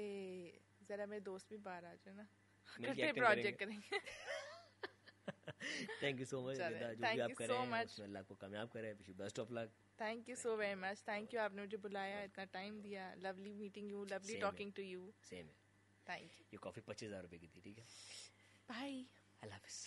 जरा मेरे दोस्त भी बाहर आ जाए ना, इकट्ठे प्रोजेक्ट करेंगे। थैंक यू सो मच रिदा, जो भी आप कर रहे हैं उसमें अल्लाह को कामयाब करे। Wish you best of luck. Thank you so very much. Thank you, आपने मुझे बुलाया, इतना टाइम दिया। Lovely meeting you, lovely talking to you. Same है। Thank you. ये कॉफी 25,000 रुपए की थी, ठीक है? बाय। अल्लाह हाफिज।